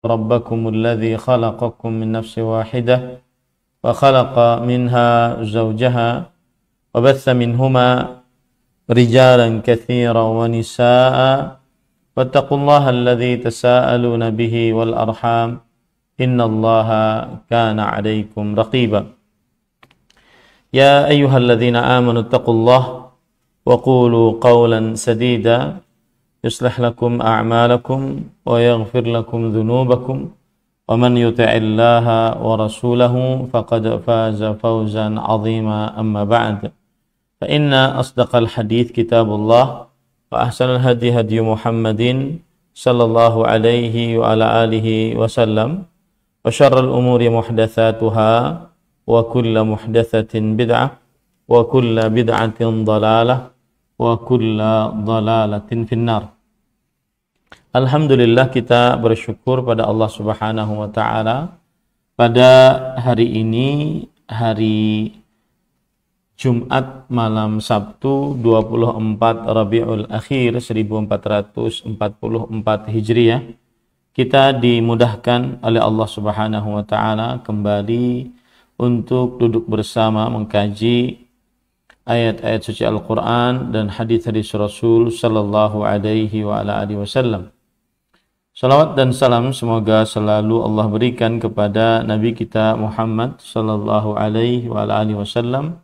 ربكم الذي خلقكم من نفس واحدة وخلق منها زوجها وبث منهما رجالا كثيرا ونساء واتقوا الله الذي تساءلون به والأرحام إن الله كان عليكم رقيبا يا أيها الذين آمنوا اتقوا الله وقولوا قولا سديدا يصلح لكم أعمالكم ويغفر لكم ذنوبكم ومن يطع الله ورسوله فقد فاز فوزا عظيما أما بعد فإن أصدق الحديث كتاب الله وأحسن الهدي هدي محمد صلى الله عليه وعلى آله وسلم وشر الأمور محدثاتها وكل محدثة بدعة وكل بدعة ضلالة wa kulla dhalalatin finnar. Alhamdulillah, kita bersyukur pada Allah Subhanahu wa taala pada hari ini, hari Jumat malam Sabtu 24 Rabiul Akhir 1444 Hijriah, kita dimudahkan oleh Allah Subhanahu wa taala kembali untuk duduk bersama mengkaji ayat-ayat suci Al-Quran dan hadis-hadis Rasul sallallahu alaihi wa ala alihi wasallam. Salawat dan salam semoga selalu Allah berikan kepada Nabi kita Muhammad sallallahu alaihi wa ala alihi wasallam,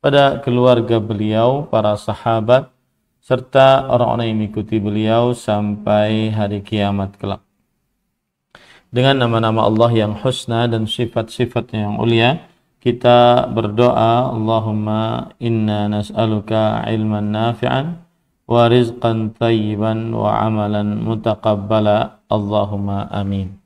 pada keluarga beliau, para sahabat, serta orang-orang yang mengikuti beliau sampai hari kiamat kelak. Dengan nama-nama Allah yang husna dan sifat-sifatnya yang ulia, kita berdoa, Allahumma inna nas'aluka ilman nafi'an wa rizqan tayyiban wa amalan mutaqabbala, Allahumma amin.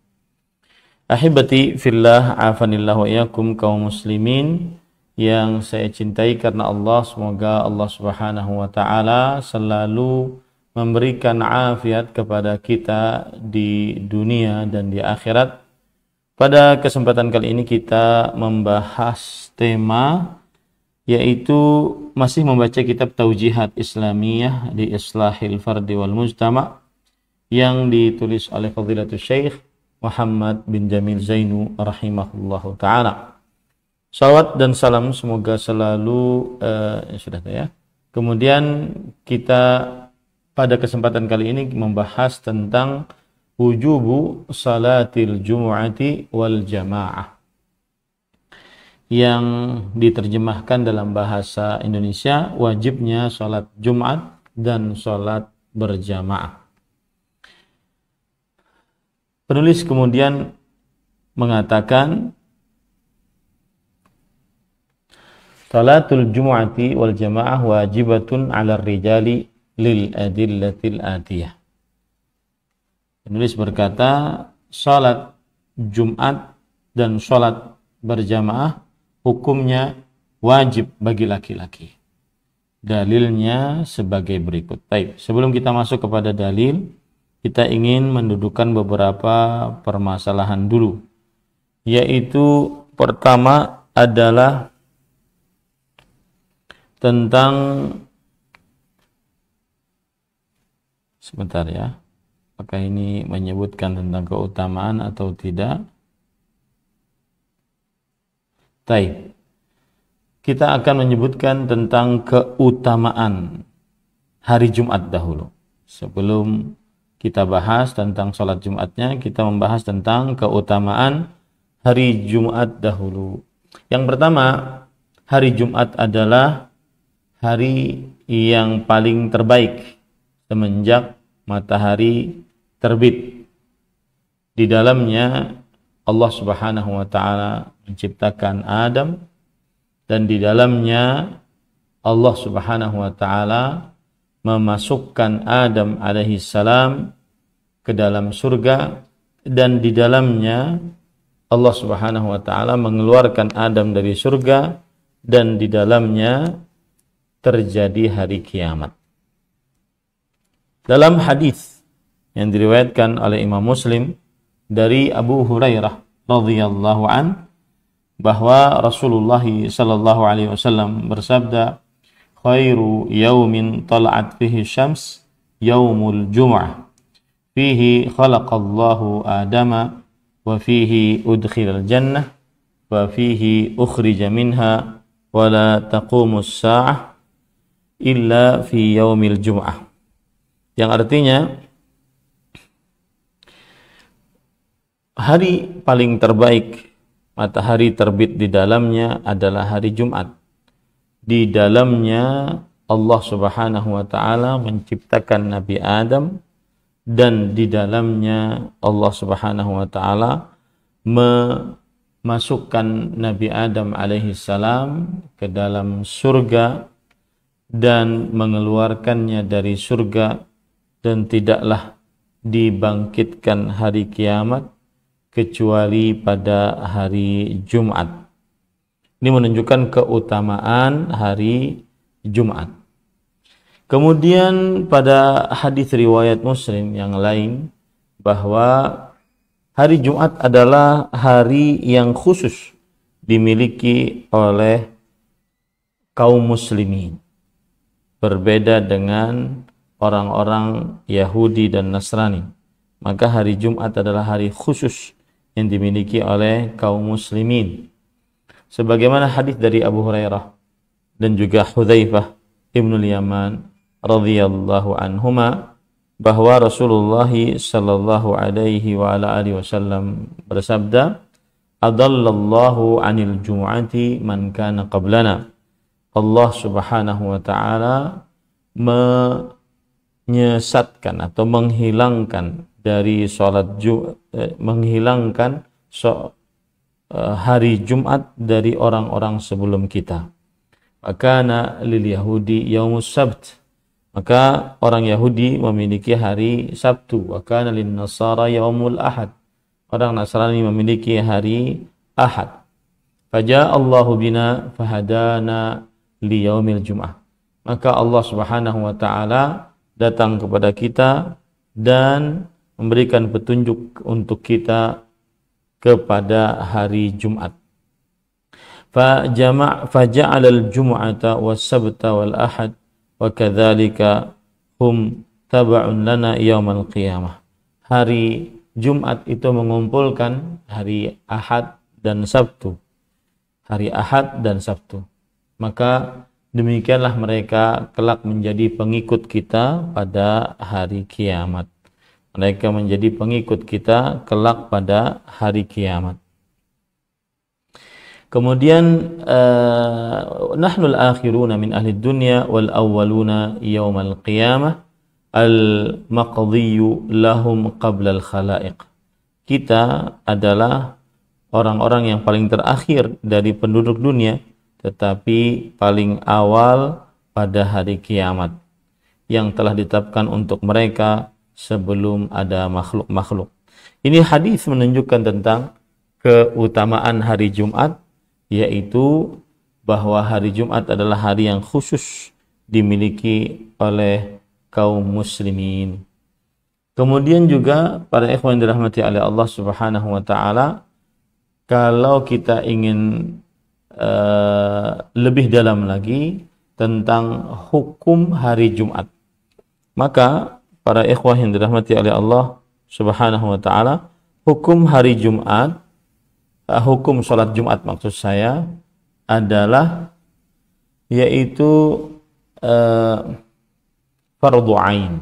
Ahibati fillah, afanillah wa iyakum kaum muslimin yang saya cintai karena Allah, semoga Allah Subhanahu wa taala selalu memberikan afiat kepada kita di dunia dan di akhirat. Pada kesempatan kali ini kita membahas tema, yaitu masih membaca kitab Taujihat Islamiyah di Islahil Fardi wal Mujtama' yang ditulis oleh Fadilatul Syekh Muhammad bin Jamil Zainu rahimahullahu ta'ala. Salawat dan salam semoga selalu Kemudian kita pada kesempatan kali ini membahas tentang wujubu salatil jumu'ati wal jamaah, yang diterjemahkan dalam bahasa Indonesia wajibnya salat Jumat dan salat berjamaah. Penulis kemudian mengatakan salatul jumu'ati wal jamaah wajibatun 'ala rijali lil adillatil atiyah. Penulis berkata, salat Jumat dan salat berjamaah hukumnya wajib bagi laki-laki. Dalilnya sebagai berikut. Baik, sebelum kita masuk kepada dalil, kita ingin mendudukkan beberapa permasalahan dulu. Yaitu pertama adalah tentang, sebentar ya, apakah ini menyebutkan tentang keutamaan atau tidak? Baik. Kita akan menyebutkan tentang keutamaan hari Jumat dahulu. Sebelum kita bahas tentang sholat Jumatnya, kita membahas tentang keutamaan hari Jumat dahulu. Yang pertama, hari Jumat adalah hari yang paling terbaik semenjak matahari terbit. Di dalamnya Allah Subhanahu wa taala menciptakan Adam, dan di dalamnya Allah Subhanahu wa taala memasukkan Adam alaihi salam ke dalam surga, dan di dalamnya Allah Subhanahu wa taala mengeluarkan Adam dari surga, dan di dalamnya terjadi hari kiamat. Dalam hadis yang diriwayatkan oleh Imam Muslim dari Abu Hurairah radhiyallahu an, bahwa Rasulullah sallallahu alaihi wasallam bersabda, khairu yaumin tala'at fihi syams yaumul jum'ah, fihi khalaqallahu Adama wa fihi udkhilal jannah wa fihi ukhrija minha wa la taqumus sa'ah illa fi yaumil jum'ah. Yang artinya hari paling terbaik, matahari terbit di dalamnya adalah hari Jumat. Di dalamnya Allah Subhanahu wa taala menciptakan Nabi Adam, dan di dalamnya Allah Subhanahu wa taala memasukkan Nabi Adam alaihi salam ke dalam surga dan mengeluarkannya dari surga, dan tidaklah dibangkitkan hari kiamat kecuali pada hari Jumat. Ini menunjukkan keutamaan hari Jumat. Kemudian pada hadis riwayat Muslim yang lain bahwa hari Jumat adalah hari yang khusus dimiliki oleh kaum muslimin. Berbeda dengan orang-orang Yahudi dan Nasrani. Maka hari Jumat adalah hari khusus yang dimiliki oleh kaum muslimin. Sebagaimana hadis dari Abu Hurairah dan juga Hudzaifah Ibnul Yaman radhiyallahu anhuma bahwa Rasulullah sallallahu alaihi wa ala alihi wasallam bersabda, "Adallallahu 'anil jumu'ati man kana qablana." Allah Subhanahu wa taala menyesatkan atau menghilangkan dari hari Jumat dari orang-orang sebelum kita. Makana lil Yahudi yaumus sabt. Maka orang Yahudi memiliki hari Sabtu. Wakana lin Nasara yaumul Ahad. Orang Nasrani memiliki hari Ahad. Faja Allahu bina fahadana li yaumil Jum'ah. Maka Allah Subhanahu wa taala datang kepada kita dan memberikan petunjuk untuk kita kepada hari Jumat. Faja'ala al-jum'ata was-sabta wal-ahad wa kadzalika hum tab'un lana yaumal qiyamah. Hari Jumat itu mengumpulkan hari Ahad dan Sabtu. Hari Ahad dan Sabtu. Maka demikianlah mereka kelak menjadi pengikut kita pada hari kiamat. Mereka menjadi pengikut kita kelak pada hari kiamat. Kemudian nahnul akhiruna min ahli dunya wal awwaluna yaumal qiyamah al maqdhiyu lahum qabla al khalaiq. Kita adalah orang-orang yang paling terakhir dari penduduk dunia, tetapi paling awal pada hari kiamat yang telah ditetapkan untuk mereka sebelum ada makhluk-makhluk. Ini hadis menunjukkan tentang keutamaan hari Jumat, yaitu bahwa hari Jumat adalah hari yang khusus dimiliki oleh kaum muslimin. Kemudian juga para ikhwan yang dirahmati oleh Allah Subhanahu wa taala, kalau kita ingin lebih dalam lagi tentang hukum hari Jumat, maka para ikhwah yang dirahmati oleh Allah Subhanahu wa taala, hukum hari Jumat, hukum salat Jumat maksud saya adalah yaitu fardhu ain.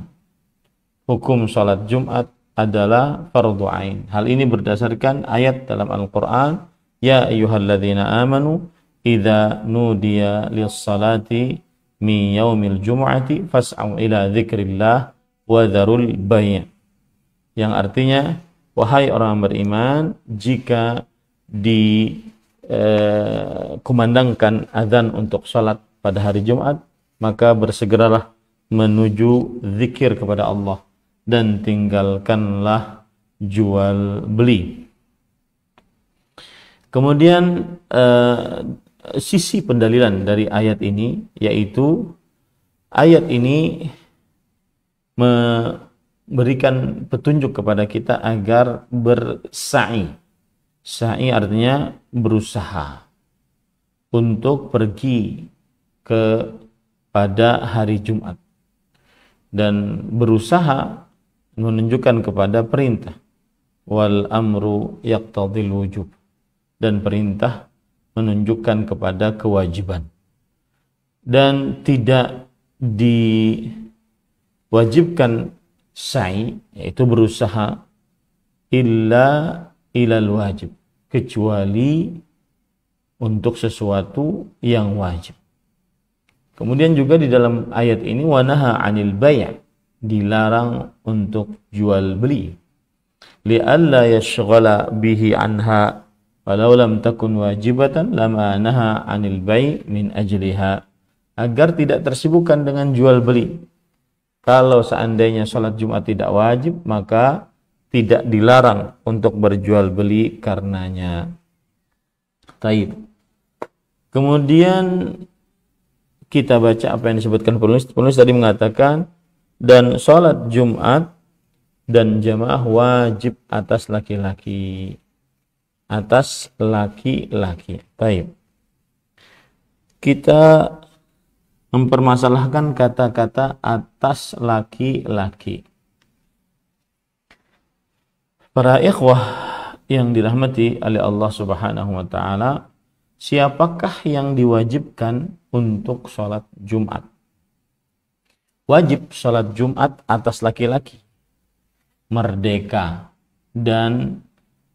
Hukum salat Jumat adalah fardhu ain. Hal ini berdasarkan ayat dalam Al-Qur'an, ya ayyuhalladzina amanu idza nudiya lis-salati min yaumil jumu'ati fas'au ila dzikrillah wa dzarul bai'. Yang artinya, wahai orang beriman, jika dikumandangkan azan untuk salat pada hari Jumat, maka bersegeralah menuju zikir kepada Allah dan tinggalkanlah jual beli. Kemudian sisi pendalilan dari ayat ini, yaitu ayat ini memberikan petunjuk kepada kita agar bersa'i. Sa'i artinya berusaha untuk pergi kepada hari Jumat. Dan berusaha menunjukkan kepada perintah. Wal amru yaqtadil wujub, dan perintah menunjukkan kepada kewajiban, dan tidak diwajibkan sa'i, yaitu berusaha, illa ilal wajib, kecuali untuk sesuatu yang wajib. Kemudian juga di dalam ayat ini wanaha 'anil bai', dilarang untuk jual beli, li'alla yashghala bihi anha walau lam takun wajibatan lama naha 'anil bai' min ajliha, agar tidak tersibukkan dengan jual beli. Kalau seandainya salat Jumat tidak wajib, maka tidak dilarang untuk berjual beli karenanya. Taib. Kemudian kita baca apa yang disebutkan penulis. Penulis tadi mengatakan, dan salat Jumat dan jamaah wajib atas laki-laki. Atas laki-laki. Taib. Kita mempermasalahkan kata-kata atas laki-laki. Para ikhwah yang dirahmati oleh Allah Subhanahu wa taala, siapakah yang diwajibkan untuk sholat Jumat? Wajib sholat Jumat atas laki-laki, merdeka, dan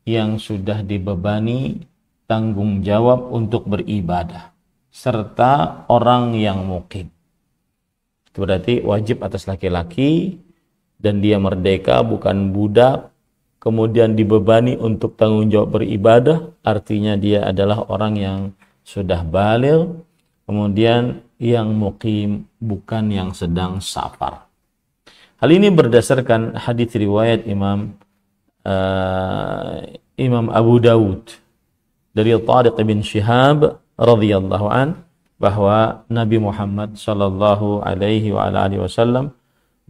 yang sudah dibebani tanggung jawab untuk beribadah, serta orang yang mukim. Itu berarti wajib atas laki-laki, dan dia merdeka, bukan budak, kemudian dibebani untuk tanggung jawab beribadah, artinya dia adalah orang yang sudah baligh, kemudian yang mukim, bukan yang sedang safar. Hal ini berdasarkan hadis riwayat Imam Abu Dawud dari Tariq bin Shihab radhiyallahu an, bahwa Nabi Muhammad sallallahu alaihi wa alihi wasallam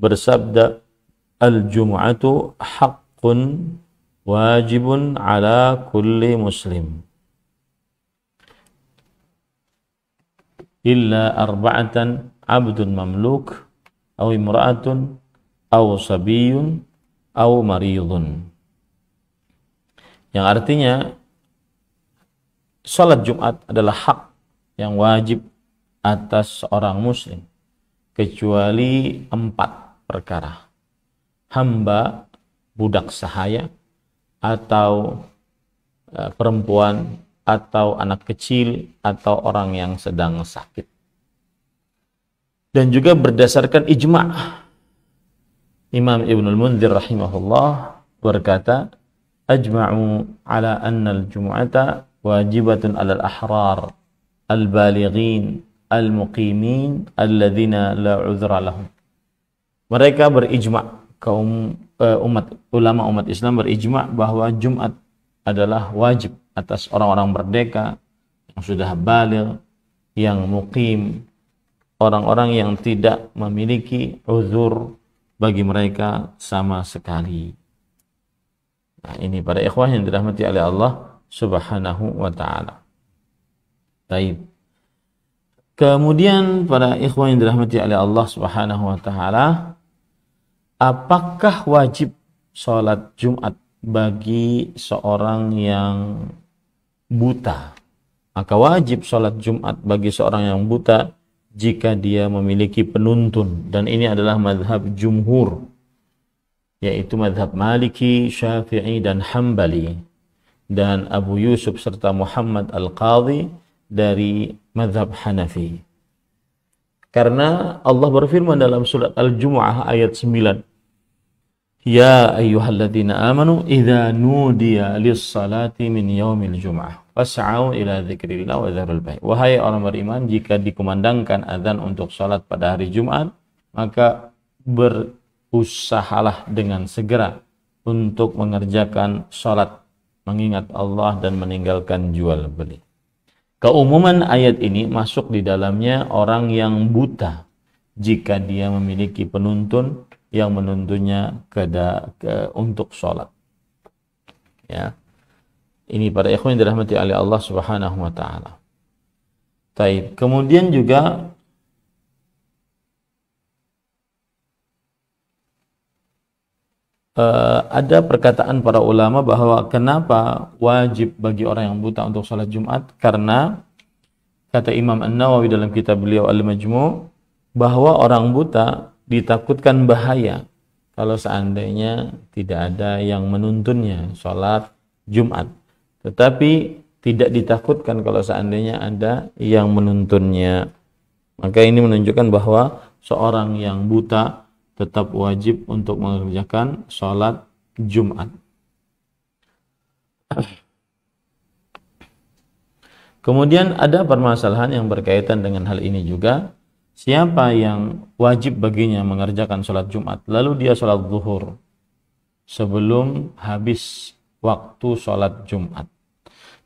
bersabda, al-jumu'atu haqqun wajibun ala kulli muslim illa arba'atan abdun mamluk aw imra'atun aw sabiyyun aw maridun. Yang artinya salat Jumat adalah hak yang wajib atas seorang muslim kecuali 4 perkara. Hamba, budak sahaya, atau perempuan, atau anak kecil, atau orang yang sedang sakit. Dan juga berdasarkan ijma', Imam Ibnul Munzir rahimahullah berkata, ajma'u ala anna al-jumu'ata wajibatun alal ahrar al-balighin al-muqimin alladhina la udhra lahum. Mereka berijma', ulama umat Islam berijma' bahwa Jumat adalah wajib atas orang-orang merdeka yang sudah baligh, yang muqim, orang-orang yang tidak memiliki uzur bagi mereka sama sekali. Nah, ini para ikhwah yang dirahmati oleh Allah Subhanahu wa ta'ala. Baik. Kemudian para ikhwah yang dirahmati oleh Allah Subhanahu wa ta'ala, apakah wajib sholat Jumat bagi seorang yang buta? Maka wajib sholat Jumat bagi seorang yang buta jika dia memiliki penuntun, dan ini adalah mazhab jumhur, yaitu mazhab Maliki, Syafi'i, dan Hambali, dan Abu Yusuf serta Muhammad Al-Qadhi dari mazhab Hanafi. Karena Allah berfirman dalam surat Al-Jumu'ah ayat 9, ya ayyuhalladzina amanu idza nudiya lis-salati min yaumil jumu'ah fas'au ila dzikrillah wa dzarul bai'. Wahai orang beriman, jika dikumandangkan azan untuk salat pada hari Jumat, maka berusahalah dengan segera untuk mengerjakan salat, mengingat Allah dan meninggalkan jual beli. Keumuman ayat ini masuk di dalamnya orang yang buta jika dia memiliki penuntun yang menuntunnya untuk sholat. Ya, ini para ikhwan yang dirahmati oleh Allah Subhanahu wa ta'ala. Taib. Kemudian juga ada perkataan para ulama bahwa kenapa wajib bagi orang yang buta untuk sholat Jumat, karena kata Imam An-Nawawi dalam kitab beliau Al-Majmu' bahwa orang buta ditakutkan bahaya kalau seandainya tidak ada yang menuntunnya sholat Jumat, tetapi tidak ditakutkan kalau seandainya ada yang menuntunnya. Maka ini menunjukkan bahwa seorang yang buta tetap wajib untuk mengerjakan sholat Jumat. Kemudian ada permasalahan yang berkaitan dengan hal ini juga. Siapa yang wajib baginya mengerjakan sholat Jumat, lalu dia sholat zuhur sebelum habis waktu sholat Jumat,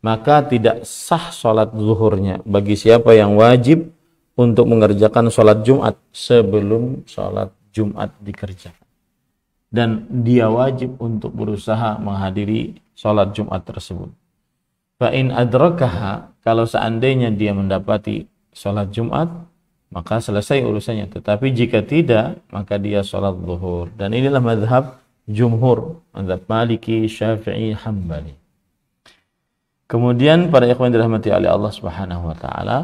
maka tidak sah sholat zuhurnya bagi siapa yang wajib untuk mengerjakan sholat Jumat sebelum sholat Jumat dikerjakan. Dan dia wajib untuk berusaha menghadiri sholat Jumat tersebut. Fa'in adrakaha, kalau seandainya dia mendapati sholat Jumat, maka selesai urusannya. Tetapi jika tidak, maka dia sholat zuhur. Dan inilah mazhab jumhur, mazhab Maliki, Syafi'i, Hambali. Kemudian para ikhwan dirahmati oleh Allah Subhanahu wa taala,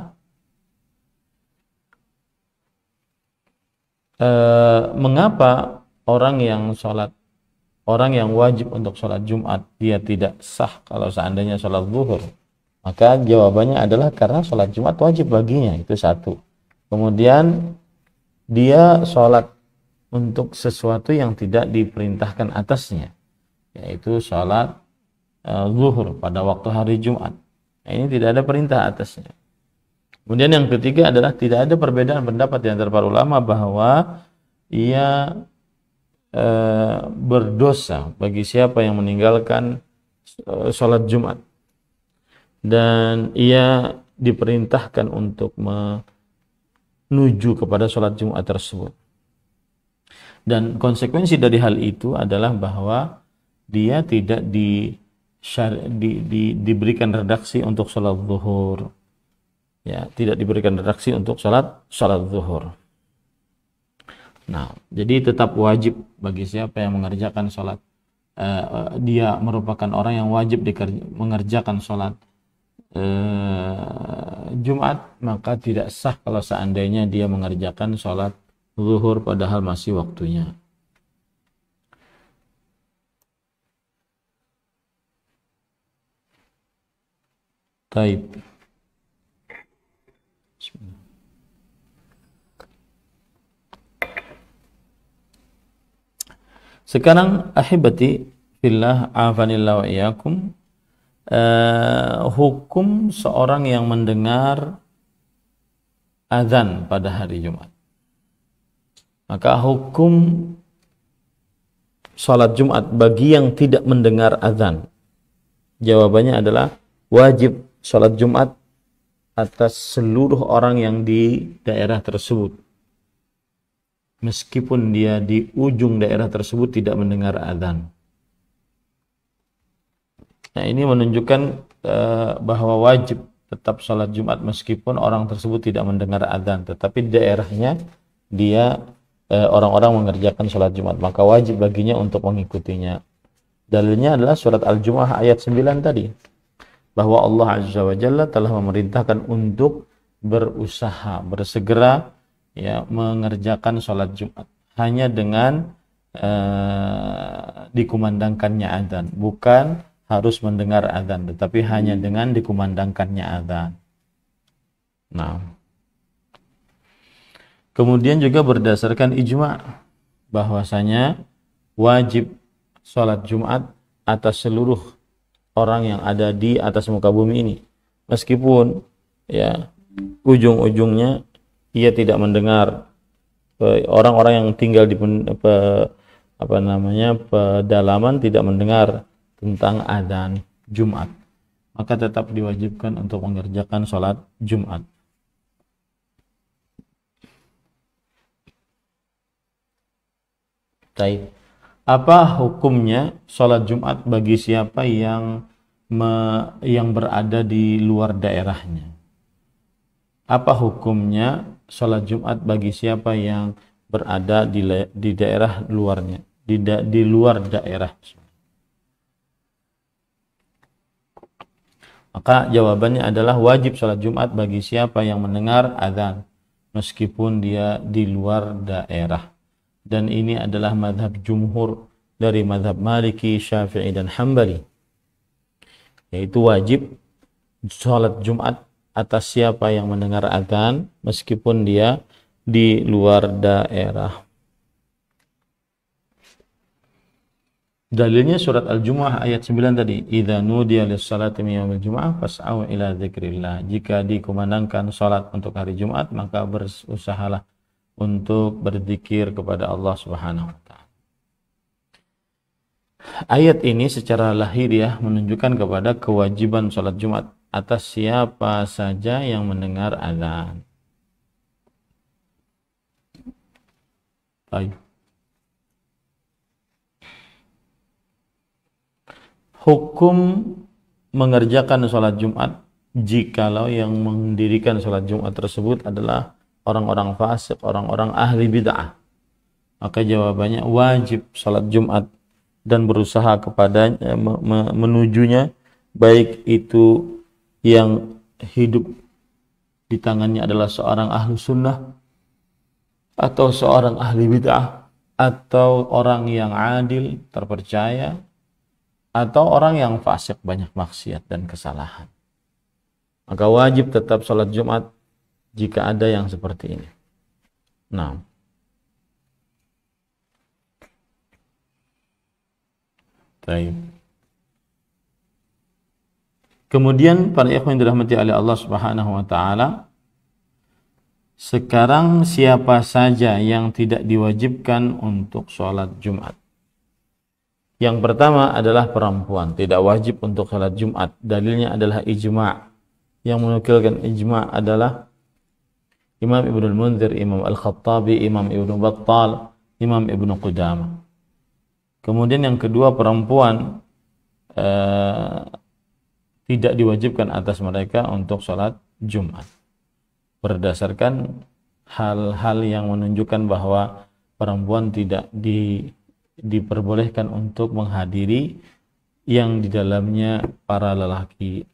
mengapa orang yang wajib untuk sholat Jumat dia tidak sah kalau seandainya sholat zuhur? Maka jawabannya adalah karena sholat Jumat wajib baginya, itu satu. Kemudian dia sholat untuk sesuatu yang tidak diperintahkan atasnya, yaitu sholat zuhur pada waktu hari Jumat. Nah, ini tidak ada perintah atasnya. Kemudian yang ketiga adalah tidak ada perbedaan pendapat di antara para ulama bahwa ia berdosa bagi siapa yang meninggalkan sholat Jumat, dan ia diperintahkan untuk menuju kepada sholat Jumat tersebut. Dan konsekuensi dari hal itu adalah bahwa dia tidak diberikan redaksi untuk sholat zuhur, ya, tidak diberikan redaksi untuk sholat zuhur. Nah, jadi tetap wajib bagi siapa yang mengerjakan sholat, dia merupakan orang yang wajib mengerjakan sholat Jumat, maka tidak sah kalau seandainya dia mengerjakan sholat zuhur padahal masih waktunya. Taib. Sekarang ahibati fillah afanillah wa iyyakum, hukum seorang yang mendengar azan pada hari Jumat. Maka hukum salat Jumat bagi yang tidak mendengar azan, jawabannya adalah wajib salat Jumat atas seluruh orang yang di daerah tersebut, meskipun dia di ujung daerah tersebut tidak mendengar azan. Nah, ini menunjukkan bahwa wajib tetap sholat Jumat meskipun orang tersebut tidak mendengar azan, tetapi di daerahnya dia orang-orang mengerjakan sholat Jumat, maka wajib baginya untuk mengikutinya. Dalilnya adalah surat Al-Jumu'ah ayat 9 tadi, bahwa Allah Azza wa Jalla telah memerintahkan untuk berusaha, bersegera, ya, mengerjakan sholat Jumat hanya dengan dikumandangkannya azan, bukan harus mendengar azan, tetapi hanya dengan dikumandangkannya azan. Nah, kemudian juga berdasarkan ijma' bahwasanya wajib sholat Jumat atas seluruh orang yang ada di atas muka bumi ini, meskipun ya ujung-ujungnya ia tidak mendengar, orang-orang yang tinggal di pedalaman tidak mendengar tentang adzan Jumat, maka tetap diwajibkan untuk mengerjakan sholat Jumat. Baik. Apa hukumnya sholat Jumat bagi siapa yang berada di luar daerahnya? Apa hukumnya sholat Jumat bagi siapa yang berada di daerah luarnya? di luar daerah. Maka jawabannya adalah wajib sholat Jumat bagi siapa yang mendengar azan meskipun dia di luar daerah. Dan ini adalah mazhab jumhur dari mazhab Maliki, Syafi'i dan Hambali, yaitu wajib sholat Jumat atas siapa yang mendengar azan meskipun dia di luar daerah. Dalilnya surat Al-Jumu'ah ayat 9 tadi, idza nudiya lis-salati min yaumil jumu'ah fas'au ila dzikrillah. Jika dikumandangkan salat untuk hari Jumat, maka berusahalah untuk berzikir kepada Allah Subhanahu wa taala. Ayat ini secara lahiriah menunjukkan kepada kewajiban salat Jumat atas siapa saja yang mendengar azan. Baik. Hukum mengerjakan sholat Jumat jikalau yang mendirikan sholat Jumat tersebut adalah orang-orang fasik, orang-orang ahli bid'ah. Maka jawabannya wajib sholat Jumat dan berusaha kepadanya menujunya, baik itu yang hidup di tangannya adalah seorang ahli sunnah atau seorang ahli bid'ah atau orang yang adil, terpercaya, atau orang yang fasik, banyak maksiat dan kesalahan. Maka wajib tetap sholat Jumat jika ada yang seperti ini. Nah, baik. Kemudian para ikhwan yang dirahmati oleh Allah Subhanahu wa taala, sekarang siapa saja yang tidak diwajibkan untuk sholat Jumat? Yang pertama adalah perempuan, tidak wajib untuk salat Jumat. Dalilnya adalah ijma'. Yang menukilkan ijma' adalah Imam Ibnul Munzir, Imam Al-Khattabi, Imam Ibnu Battal, Imam Ibnu Qudamah. Kemudian yang kedua, perempuan tidak diwajibkan atas mereka untuk salat Jumat. Berdasarkan hal-hal yang menunjukkan bahwa perempuan tidak diperbolehkan untuk menghadiri yang di dalamnya para lelaki.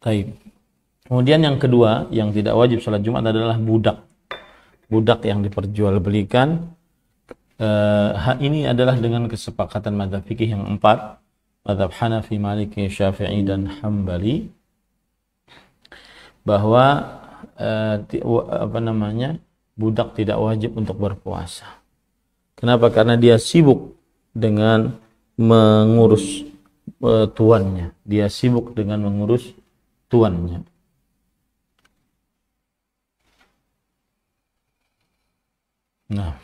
Baik. Kemudian yang kedua yang tidak wajib sholat Jumat adalah budak. Budak yang diperjualbelikan. Ini adalah dengan kesepakatan mazhab fikih yang 4, mazhab Hanafi, Maliki, Syafi'i dan Hambali, bahwa budak tidak wajib untuk berpuasa. Kenapa? Karena dia sibuk dengan mengurus tuannya. Dia sibuk dengan mengurus tuannya. Nah,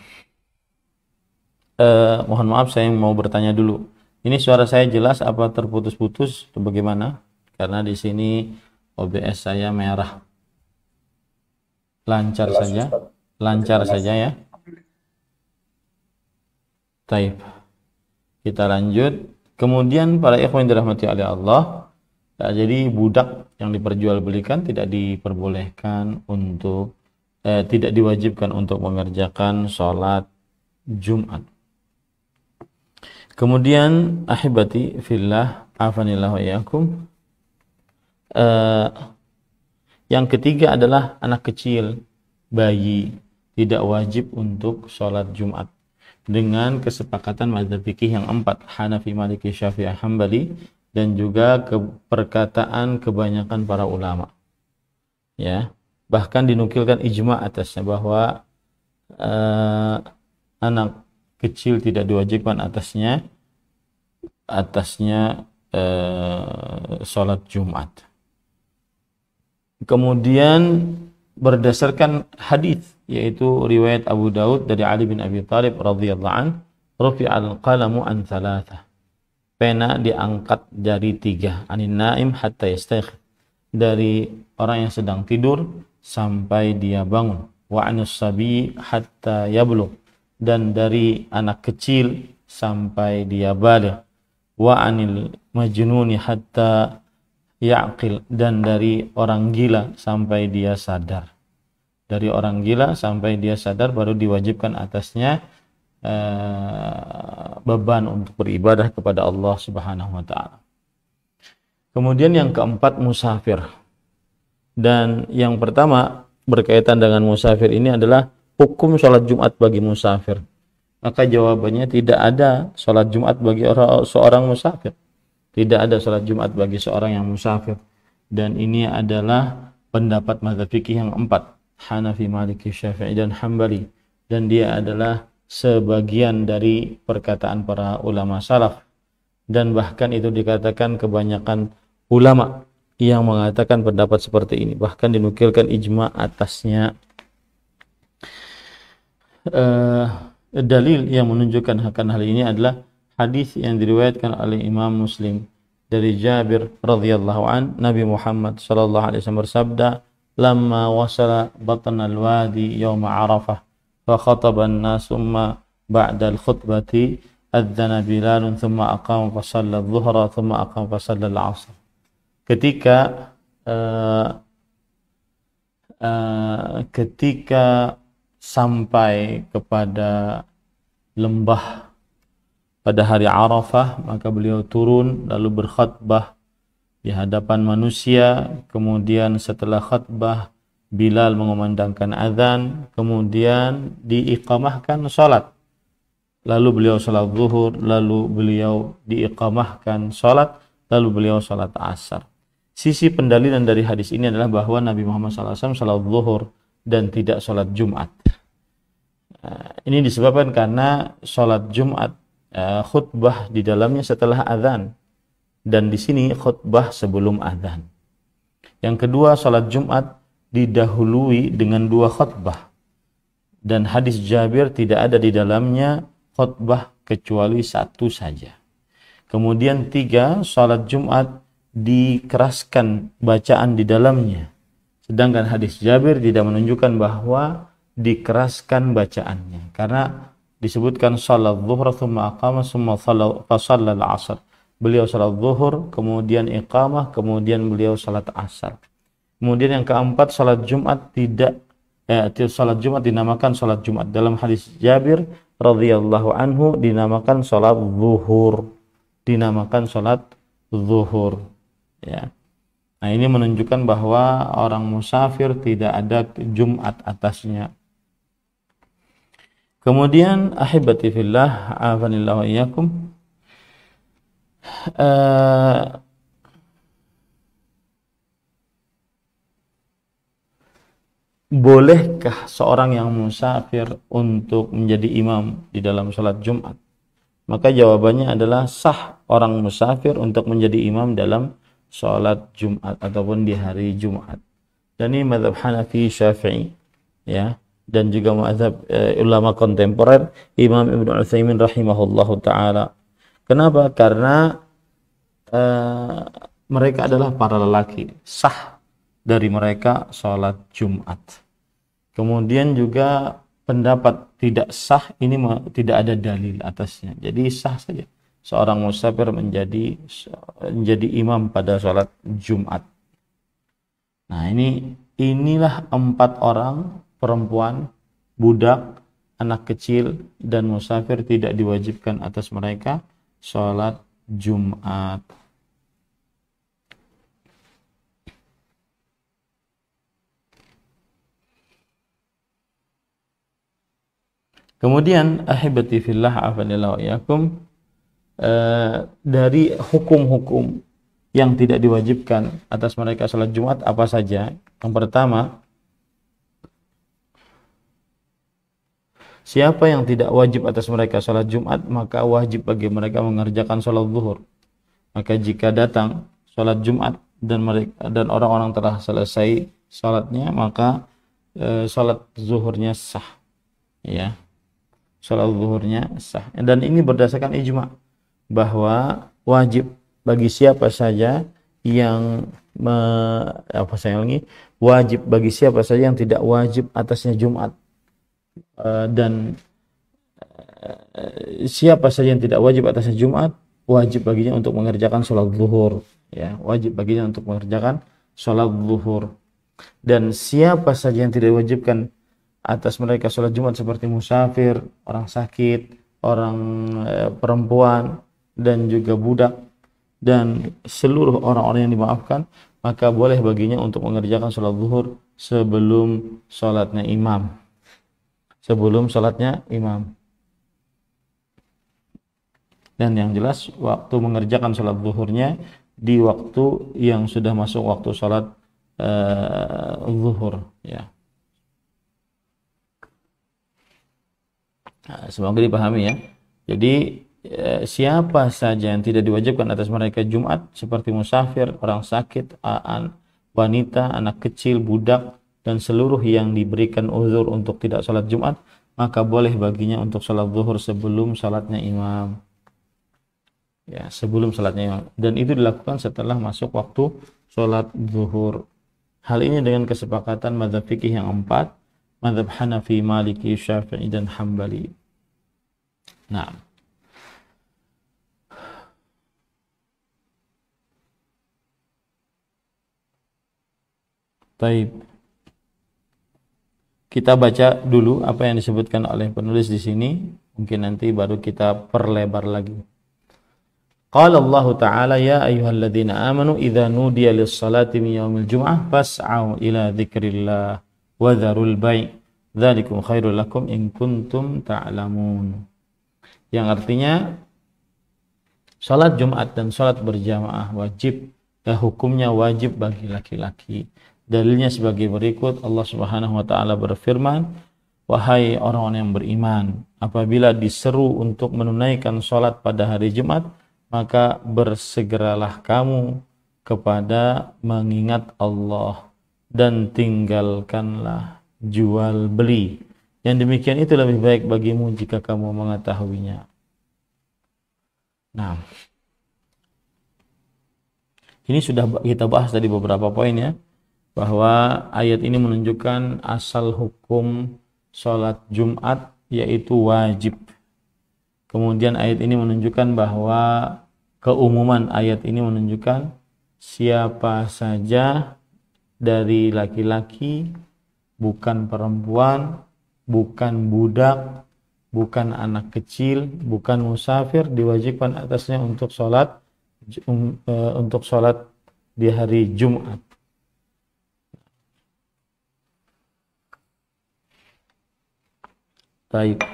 mohon maaf, saya mau bertanya dulu. Ini suara saya jelas apa terputus-putus atau bagaimana? Karena di sini OBS saya merah. Lancar jelas, saja, Ustaz. Lancar jelas saja ya. Taib. Kita lanjut. Kemudian para ikhwan dirahmati oleh Allah, jadi budak yang diperjualbelikan tidak diperbolehkan untuk tidak diwajibkan untuk mengerjakan sholat Jumat. Kemudian ahibati fillah, afanillahu iyyakum. Yang ketiga adalah anak kecil, bayi, tidak wajib untuk sholat Jumat. Dengan kesepakatan mazhab fikih yang 4, Hanafi, Maliki, Syafi'i, Hambali, dan juga perkataan kebanyakan para ulama. Ya, bahkan dinukilkan ijma' atasnya bahwa anak kecil tidak diwajibkan atasnya sholat Jumat. Kemudian berdasarkan hadis, yaitu riwayat Abu Daud dari Ali bin Abi Thalib radhiyallahu an, rufi'al qalamu an thalathah. Pena diangkat dari 3, anin naim hatta yastayqidh, dari orang yang sedang tidur sampai dia bangun, wa anus sabi hatta yablugh, dan dari anak kecil sampai dia baligh, wa anil majnuni hatta ya'qil, dan dari orang gila sampai dia sadar. Dari orang gila sampai dia sadar baru diwajibkan atasnya beban untuk beribadah kepada Allah Subhanahu wa taala. Kemudian yang keempat, musafir. Dan yang pertama berkaitan dengan musafir ini adalah hukum sholat Jumat bagi musafir. Maka jawabannya tidak ada sholat Jumat bagi seorang musafir. Tidak ada sholat Jumat bagi seorang yang musafir. Dan ini adalah pendapat mazhab fikih yang empat, Hanafi, Maliki, Syafi'i, dan Hambali. Dan dia adalah sebagian dari perkataan para ulama salaf. Dan bahkan itu dikatakan kebanyakan ulama yang mengatakan pendapat seperti ini. Bahkan dinukilkan ijma atasnya. Dalil yang menunjukkan akan hal ini adalah hadis yang diriwayatkan oleh Imam Muslim dari Jabir radhiyallahu an, Nabi Muhammad sallallahu alaihi wasallam bersabda, "Lamma wasala batna al-wadi yawm Arafah, fa khataba an-nas thumma ba'da al-khutbati adzana Bilal thumma aqama fa shalla adh-dhuhra thumma aqama fa shalla al-'ashr." Ketika sampai kepada lembah pada hari Arafah, maka beliau turun lalu berkhutbah di hadapan manusia. Kemudian setelah khutbah, Bilal mengumandangkan azan, kemudian diiqamahkan salat. Lalu beliau salat zuhur, lalu beliau diiqamahkan salat, lalu beliau salat asar. Sisi pendalilan dari hadis ini adalah bahwa Nabi Muhammad SAW salat zuhur dan tidak salat Jumat. Ini disebabkan karena salat Jumat khutbah di dalamnya setelah azan, dan di sini khutbah sebelum azan. Yang kedua, salat Jumat didahului dengan 2 khutbah, dan hadis Jabir tidak ada di dalamnya khutbah kecuali 1 saja. Kemudian 3, salat Jumat dikeraskan bacaan di dalamnya, sedangkan hadis Jabir tidak menunjukkan bahwa dikeraskan bacaannya, karena disebutkan salat zuhur thumma aqama thumma shalla al-'asr. Beliau salat zuhur, kemudian iqamah, kemudian beliau salat asar. Kemudian yang keempat, salat Jumat salat Jumat dinamakan salat Jumat. Dalam hadis Jabir radhiyallahu anhu dinamakan salat zuhur, dinamakan salat zuhur, ya. Nah, ini menunjukkan bahwa orang musafir tidak ada Jumat atasnya. Kemudian ahibati fillah, afanillahu wa iyyakum, bolehkah seorang yang musafir untuk menjadi imam di dalam salat Jumat? Maka jawabannya adalah sah orang musafir untuk menjadi imam dalam salat Jumat ataupun di hari Jumat. Dan ini mazhab Hanafi, Syafi'i, ya, dan juga mazhab ulama kontemporer Imam Ibnu Utsaimin rahimahullahu taala. Kenapa? Karena mereka adalah para lelaki, sah dari mereka salat Jumat. Kemudian juga pendapat tidak sah ini tidak ada dalil atasnya. Jadi sah saja seorang musafir menjadi imam pada salat Jumat. Nah, inilah 4 orang, perempuan, budak, anak kecil, dan musafir tidak diwajibkan atas mereka salat Jumat. Kemudian ahibati fillah, afanillahu wa iyyakum, dari hukum-hukum yang tidak diwajibkan atas mereka salat Jumat apa saja? Yang pertama, siapa yang tidak wajib atas mereka salat Jumat, maka wajib bagi mereka mengerjakan salat zuhur. Maka jika datang salat Jumat dan orang-orang telah selesai salatnya, maka salat zuhurnya sah, ya. Salat zuhurnya sah. Dan ini berdasarkan ijma bahwa wajib bagi siapa saja yang wajib bagi siapa saja yang tidak wajib atasnya Jumat, dan siapa saja yang tidak wajib atasnya Jumat wajib baginya untuk mengerjakan sholat zuhur, ya, wajib baginya untuk mengerjakan sholat zuhur. Dan siapa saja yang tidak diwajibkan atas mereka sholat Jumat seperti musafir, orang sakit, orang perempuan, dan juga budak, dan seluruh orang-orang yang dimaafkan, maka boleh baginya untuk mengerjakan sholat zuhur sebelum sholatnya imam. Sebelum sholatnya imam. Dan yang jelas waktu mengerjakan sholat zuhurnya di waktu yang sudah masuk waktu sholat zuhur, ya. Nah, semoga dipahami ya. Jadi siapa saja yang tidak diwajibkan atas mereka Jumat seperti musafir, orang sakit, wanita, anak kecil, budak, dan seluruh yang diberikan uzur untuk tidak sholat Jumat, maka boleh baginya untuk sholat zuhur sebelum sholatnya imam. Ya, sebelum sholatnya imam. Dan itu dilakukan setelah masuk waktu sholat zuhur. Hal ini dengan kesepakatan mazhab fikih yang 4, mazhab Hanafi, Maliki, Syafi'i, dan Hambali. Nah, baik. Kita baca dulu apa yang disebutkan oleh penulis di sini, mungkin nanti baru kita perlebar lagi. Qala Allah Ta'ala ya ayyuhalladzina amanu idza nudiya lis-salati min yaumil jum'ah fas'au ila dzikrillah wa dzarul bai' dzalikum khairul lakum in kuntum ta'lamun. Yang artinya salat Jumat dan salat berjamaah wajib, hukumnya wajib bagi laki-laki. Dalilnya sebagai berikut, Allah Subhanahu wa taala berfirman, wahai orang-orang yang beriman, apabila diseru untuk menunaikan salat pada hari Jumat, maka bersegeralah kamu kepada mengingat Allah dan tinggalkanlah jual beli. Yang demikian itu lebih baik bagimu jika kamu mengetahuinya. Nah, ini sudah kita bahas tadi beberapa poin ya, bahwa ayat ini menunjukkan asal hukum sholat Jumat yaitu wajib. Kemudian ayat ini menunjukkan bahwa keumuman ayat ini menunjukkan siapa saja dari laki-laki, bukan perempuan, bukan budak, bukan anak kecil, bukan musafir, diwajibkan atasnya untuk sholat di hari Jumat. Baik.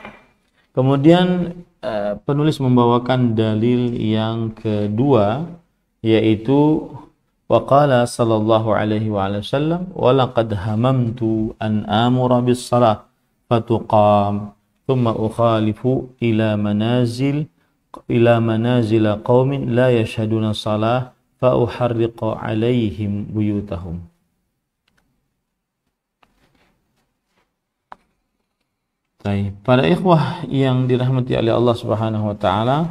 Kemudian penulis membawakan dalil yang kedua, yaitu waqala sallallahu alaihi wasallam wa laqad hamamtu an amura bis salah fatuqam thumma ukhalifu ila manazil qaumin la yashhaduna salah fa uharriqu alaihim buyutahum. Baik, para ikhwah yang dirahmati oleh Allah Subhanahu wa taala,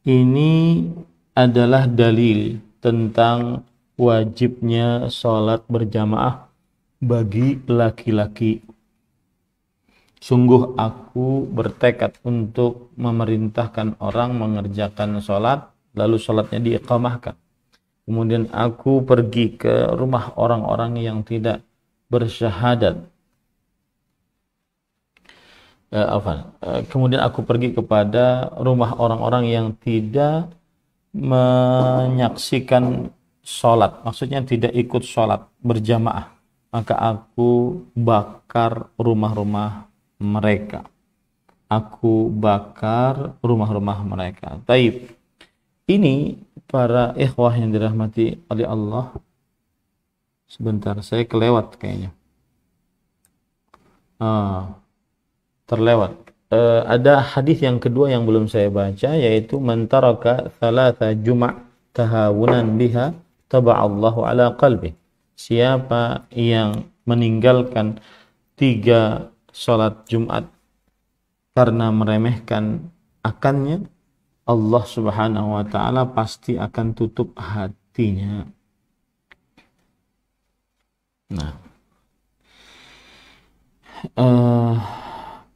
ini adalah dalil tentang wajibnya salat berjamaah bagi laki-laki. Sungguh aku bertekad untuk memerintahkan orang mengerjakan salat, lalu salatnya diiqamahkan. Kemudian aku pergi ke rumah orang-orang yang tidak bersyahadat. Kemudian aku pergi kepada rumah orang-orang yang tidak menyaksikan sholat, maksudnya tidak ikut sholat berjamaah, maka aku bakar rumah-rumah mereka. Aku bakar rumah-rumah mereka. Taib. Ini para ikhwah yang dirahmati oleh Allah. Sebentar, saya kelewat kayaknya. Terlewat. Ada hadis yang kedua yang belum saya baca, yaitu man taraka thalatha juma' tahawunan biha taba'allahu ala qalbi. Siapa yang meninggalkan 3 salat Jumat karena meremehkan akannya, Allah Subhanahu wa taala pasti akan tutup hatinya. Nah,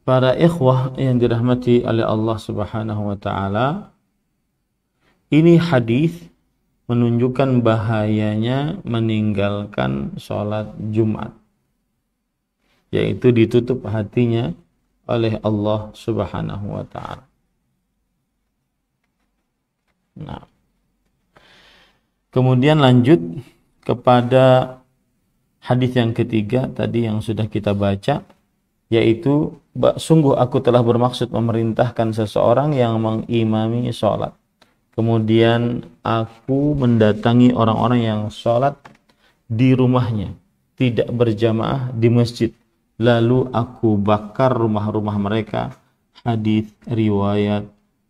para ikhwah yang dirahmati oleh Allah Subhanahu wa taala, Ini hadis menunjukkan bahayanya meninggalkan sholat Jumat, yaitu ditutup hatinya oleh Allah Subhanahu wa Ta'ala. Nah, kemudian lanjut kepada hadis yang ketiga tadi yang sudah kita baca, yaitu sungguh aku telah bermaksud memerintahkan seseorang yang mengimami sholat. Kemudian aku mendatangi orang-orang yang sholat di rumahnya, tidak berjamaah di masjid. Lalu aku bakar rumah-rumah mereka. Hadis riwayat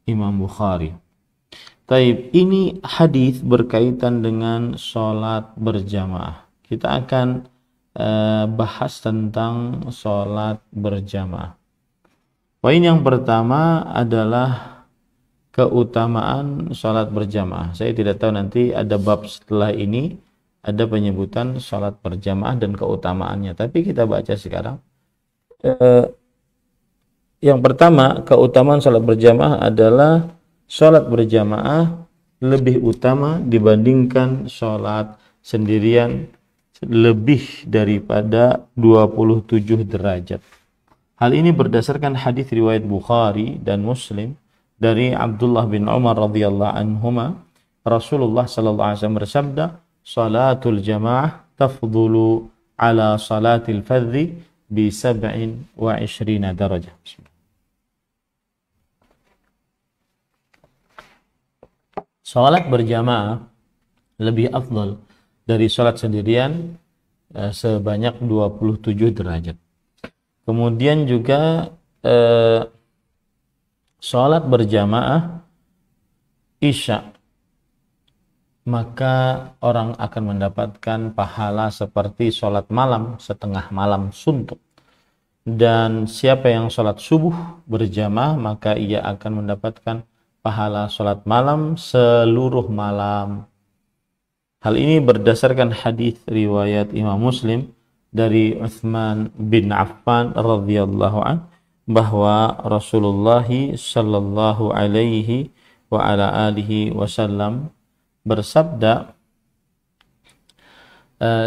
Imam Bukhari. Taib, ini hadis berkaitan dengan sholat berjamaah. Kita akan bahas tentang sholat berjamaah. Poin yang pertama adalah keutamaan sholat berjamaah. Saya tidak tahu nanti ada bab setelah ini ada penyebutan sholat berjamaah dan keutamaannya, tapi kita baca sekarang. Yang pertama, keutamaan sholat berjamaah adalah sholat berjamaah lebih utama dibandingkan sholat sendirian lebih daripada 27 derajat. Hal ini berdasarkan hadis riwayat Bukhari dan Muslim dari Abdullah bin Umar radhiyallahu anhuma, Rasulullah sallallahu alaihi wasallam bersabda, "Salatul jamaah tafdhulu ala salatil fardhi bi 27 darajah." Salat berjamaah lebih afdal dari salat sendirian sebanyak 27 derajat. Kemudian juga salat berjamaah Isya, maka orang akan mendapatkan pahala seperti salat malam setengah malam suntuk. Dan siapa yang salat subuh berjamaah, maka ia akan mendapatkan pahala salat malam seluruh malam. Hal ini berdasarkan hadis riwayat Imam Muslim dari Utsman bin Affan radhiyallahu anhu, bahwa Rasulullah sallallahu alaihi wa ala alihi wasallam bersabda,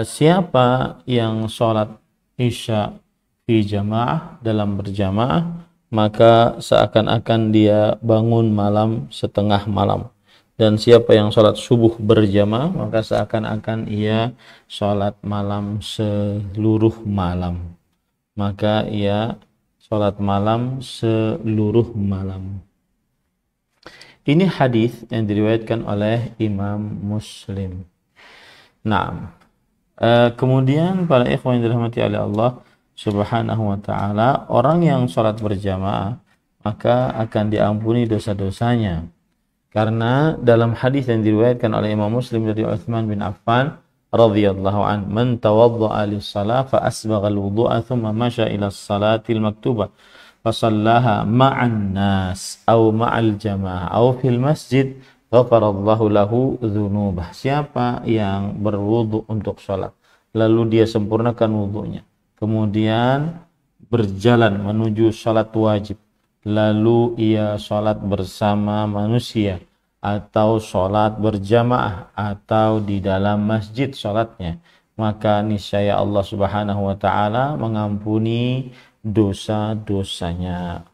siapa yang sholat Isya fi jamaah, dalam berjamaah, maka seakan-akan dia bangun malam setengah malam. Dan siapa yang sholat subuh berjamaah, maka seakan-akan ia sholat malam seluruh malam. Maka ia sholat malam seluruh malam. Ini hadis yang diriwayatkan oleh Imam Muslim. Nah, kemudian para ikhwan yang dirahmati oleh Allah Subhanahu wa Ta'ala, orang yang sholat berjamaah maka akan diampuni dosa-dosanya. Karena dalam hadis yang diriwayatkan oleh Imam Muslim dari Utsman bin Affan radhiyallahu an, man tawadda'a lis-shalah fa asbagha al-wudu'a thumma masha ila as-salatil maktubah fa shallaha ma'an nas aw ma'al jamaah aw fil masjid ghafarallahu lahu dzunubah. Siapa yang berwudu untuk salat lalu dia sempurnakan wudunya, kemudian berjalan menuju salat wajib, lalu ia salat bersama manusia atau sholat berjamaah atau di dalam masjid sholatnya, maka niscaya Allah Subhanahu wa Ta'ala mengampuni dosa-dosanya.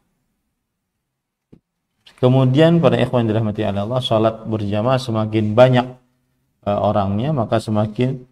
Kemudian para ikhwan dirahmati Allah, sholat berjamaah semakin banyak orangnya, maka semakin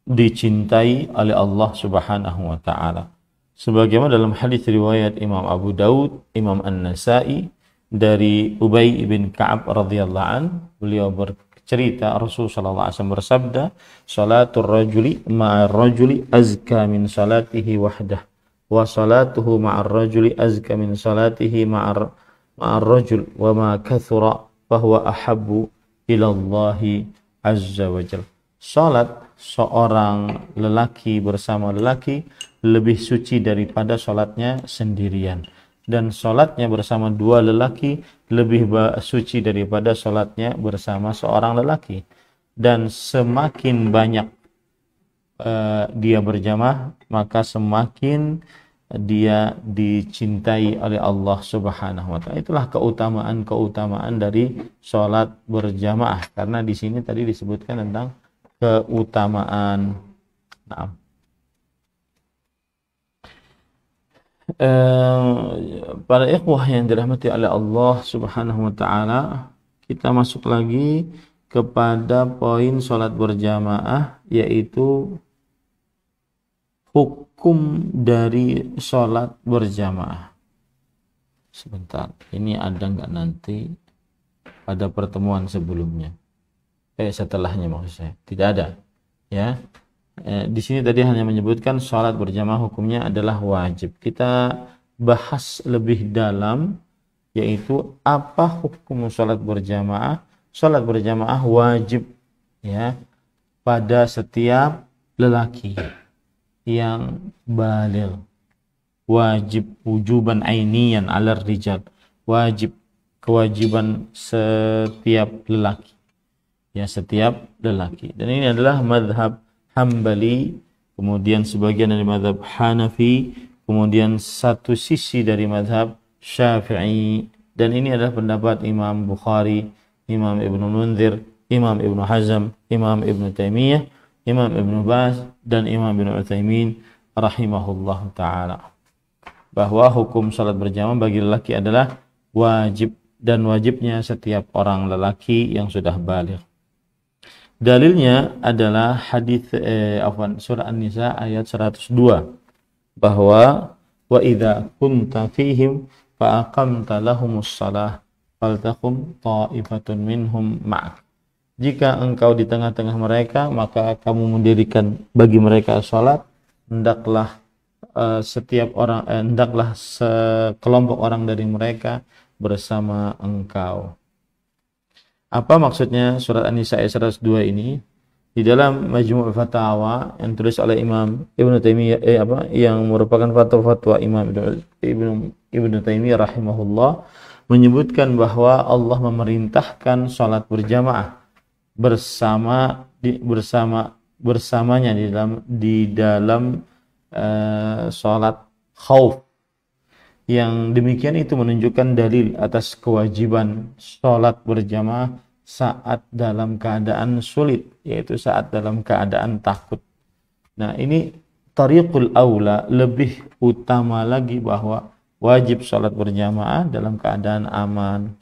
dicintai oleh Allah Subhanahu wa Ta'ala. Sebagaimana dalam hadis riwayat Imam Abu Daud, Imam An-Nasai dari Ubay bin Ka'ab radhiyallahu an, beliau bercerita Rasul sallallahu alaihi wasallam bersabda, "Salatul rajuli ma'ar rajuli azka min salatihi wahdah, wa salatuhu ma'ar rajuli azka min salatihi ma'ar rajul, wa ma kathura fa huwa ahabbu ila Allah azza wa jalla." Salat seorang lelaki bersama lelaki lebih suci daripada salatnya sendirian, dan sholatnya bersama dua lelaki lebih suci daripada sholatnya bersama seorang lelaki. Dan semakin banyak dia berjamaah, maka semakin dia dicintai oleh Allah Subhanahu wa taala. Itulah keutamaan dari sholat berjamaah, karena di sini tadi disebutkan tentang keutamaan. Nah, para ikhwah yang dirahmati oleh Allah Subhanahu wa taala, kita masuk lagi kepada poin sholat berjamaah, yaitu hukum dari sholat berjamaah. Sebentar, ini ada nggak nanti pada pertemuan sebelumnya? Setelahnya maksud saya. Tidak ada. Ya. Di sini tadi hanya menyebutkan sholat berjamaah hukumnya adalah wajib. Kita bahas lebih dalam, yaitu apa hukum sholat berjamaah. Sholat berjamaah wajib, ya, pada setiap lelaki yang baligh, wajib wujuban ainian 'ala rijal, wajib, kewajiban setiap lelaki, ya, setiap lelaki. Dan ini adalah mazhab Hambali, kemudian sebagian dari mazhab Hanafi, kemudian satu sisi dari mazhab Syafi'i, dan ini adalah pendapat Imam Bukhari, Imam Ibnu Munzir, Imam Ibnu Hazm, Imam Ibnu Taimiyah, Imam Ibnu Baz, dan Imam Ibnu Utsaimin rahimahullah ta'ala, bahwa hukum salat berjamaah bagi lelaki adalah wajib, dan wajibnya setiap orang lelaki yang sudah baligh. Dalilnya adalah hadis surah An-Nisa ayat 102, bahwa wa idza kunta fihim fa aqamta lahumus shalah faltaqum ta'ifatun minhum ma'ak. Jika engkau di tengah-tengah mereka, maka kamu mendirikan bagi mereka salat, hendaklah hendaklah sekelompok orang dari mereka bersama engkau. Apa maksudnya surat An-Nisa ayat 102 ini? Di dalam Majmu' Fatawa yang tulis oleh Imam Ibnu Taimiyah yang merupakan fatwa Imam Ibnu Taimiyah rahimahullah, menyebutkan bahwa Allah memerintahkan salat berjamaah bersamanya di dalam salat khauf. Yang demikian itu menunjukkan dalil atas kewajiban salat berjamaah saat dalam keadaan sulit, yaitu saat dalam keadaan takut. Nah, ini tariqul aula, lebih utama lagi bahwa wajib salat berjamaah dalam keadaan aman.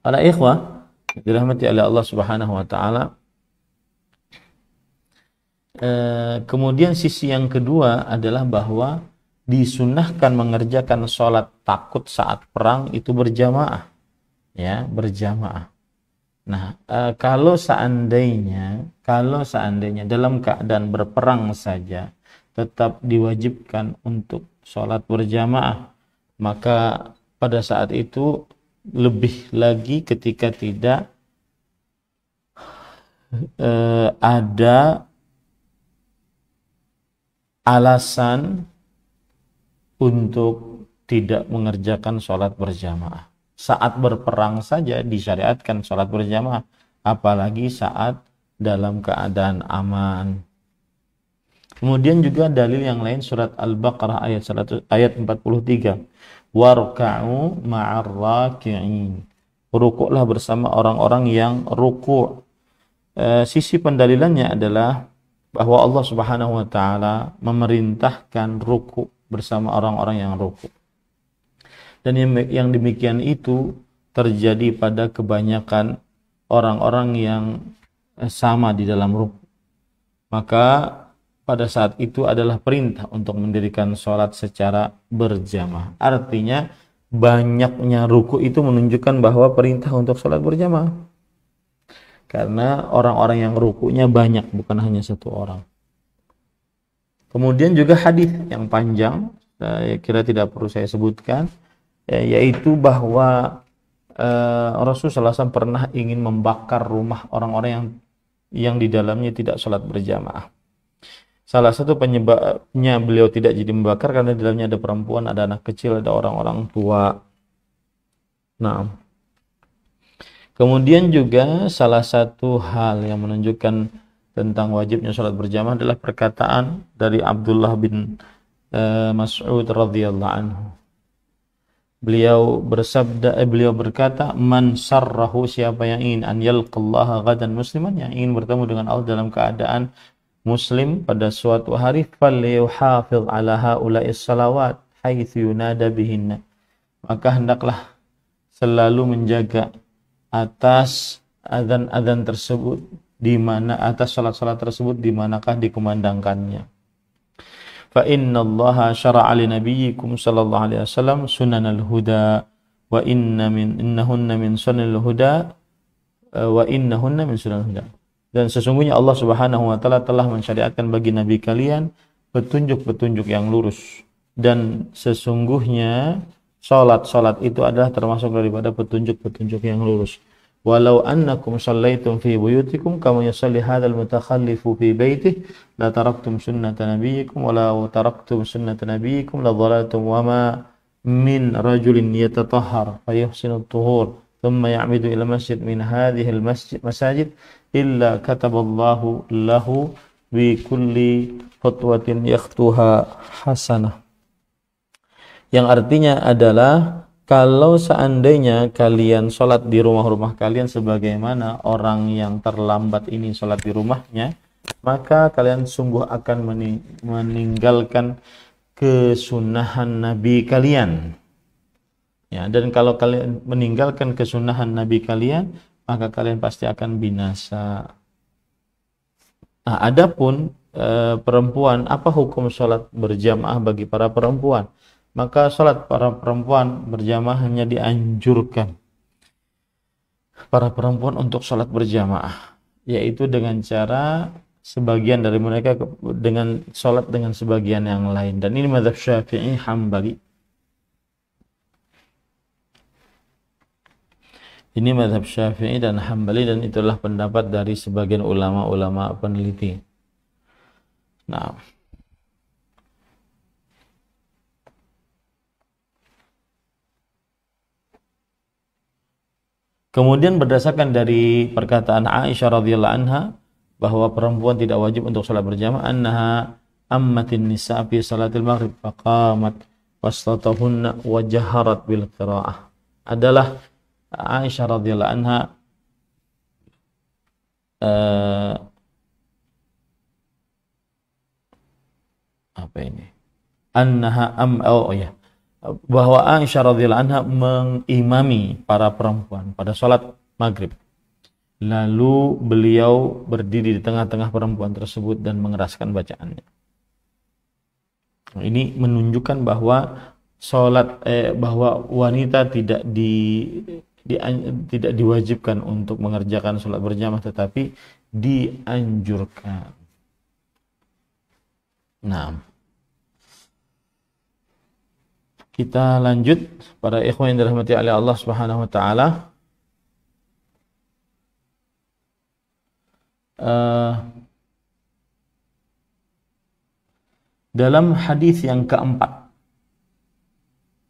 Para ikhwah dirahmati oleh Allah Subhanahu wa taala, kemudian sisi yang kedua adalah bahwa disunahkan mengerjakan sholat takut saat perang itu berjamaah, ya, berjamaah. Nah, kalau seandainya dalam keadaan berperang saja tetap diwajibkan untuk sholat berjamaah, maka pada saat itu lebih lagi ketika tidak ada alasan untuk tidak mengerjakan sholat berjamaah. Saat berperang saja disyariatkan sholat berjamaah, apalagi saat dalam keadaan aman. Kemudian juga dalil yang lain, surat Al-Baqarah ayat 43. Warka'u ma'ar raki'in. Rukuklah bersama orang-orang yang ruku'. Sisi pendalilannya adalah bahwa Allah Subhanahu wa taala memerintahkan ruku' bersama orang-orang yang ruku'. Dan yang demikian itu terjadi pada kebanyakan orang-orang yang sama di dalam ruku'. Maka pada saat itu adalah perintah untuk mendirikan sholat secara berjamaah. Artinya banyaknya ruku' itu menunjukkan bahwa perintah untuk sholat berjamaah. Karena orang-orang yang ruku'nya banyak, bukan hanya satu orang. Kemudian juga hadis yang panjang, saya kira tidak perlu saya sebutkan, yaitu bahwa Rasulullah SAW pernah ingin membakar rumah orang-orang yang di dalamnya tidak sholat berjamaah. Salah satu penyebabnya beliau tidak jadi membakar karena di dalamnya ada perempuan, ada anak kecil, ada orang-orang tua. Nah, kemudian juga salah satu hal yang menunjukkan tentang wajibnya sholat berjamaah adalah perkataan dari Abdullah bin Mas'ud radhiyallahu anhu. Beliau berkata, man sarrahu, siapa yang ingin an yalqallaha ghadan musliman, yang ingin bertemu dengan Allah dalam keadaan muslim pada suatu hari, falyuhafiz ala haula'is salawat haitsu yunada bihinna, maka hendaklah selalu menjaga atas azan-azan tersebut, di mana atas salat-salat tersebut di manakah dikumandangkannya. Fa innallaha syara'a li nabiyyikum sallallahu alaihi wasallam sunanal huda wa innahunna min sunanil huda wa innahunna min sunanil huda. Dan sesungguhnya Allah Subhanahu wa taala telah mensyariatkan bagi nabi kalian petunjuk-petunjuk yang lurus, dan sesungguhnya salat itu adalah termasuk daripada petunjuk-petunjuk yang lurus. Walau annakum shallaitum fi buyutikum kama yusalli hadzal mutakhallifu fi baitihi la taraktum sunnata nabiyyikum wa la taraktum sunnata nabiyyikum la dhalaltum wa ma min rajulin yatatahhar fa yuhsinu at-tuhur thumma ya'midu ila masjid min hadhihi al-masajid illa kataballahu lahu bi kulli khutwatin yakhtuha hasanah. Yang artinya adalah, kalau seandainya kalian sholat di rumah-rumah kalian sebagaimana orang yang terlambat ini sholat di rumahnya, maka kalian sungguh akan meninggalkan kesunahan Nabi kalian. Ya, dan kalau kalian meninggalkan kesunahan Nabi kalian, maka kalian pasti akan binasa. Nah, adapun perempuan, apa hukum sholat berjamaah bagi para perempuan? Maka sholat para perempuan berjamaah hanya dianjurkan para perempuan untuk sholat berjamaah, yaitu dengan cara sebagian dari mereka dengan sholat dengan sebagian yang lain. Dan ini mazhab Syafi'i Hambali. Ini mazhab Syafi'i dan Hambali, dan itulah pendapat dari sebagian ulama-ulama peneliti. Nah, kemudian berdasarkan dari perkataan Aisyah radhiyallahu anha bahwa perempuan tidak wajib untuk salat berjamaah, annaha ammatin nisa fi salatil maghrib faqamat wastatahunna wa jaharat bil qiraah, adalah Aisyah radhiyallahu anha bahwa Aisyah radhiyallahu anha mengimami para perempuan pada sholat maghrib, lalu beliau berdiri di tengah-tengah perempuan tersebut dan mengeraskan bacaannya. Ini menunjukkan bahwa bahwa wanita tidak diwajibkan untuk mengerjakan sholat berjamaah, tetapi dianjurkan. Nah, kita lanjut para ikhwan yang dirahmati oleh Allah Subhanahu wa taala. Dalam hadis yang keempat.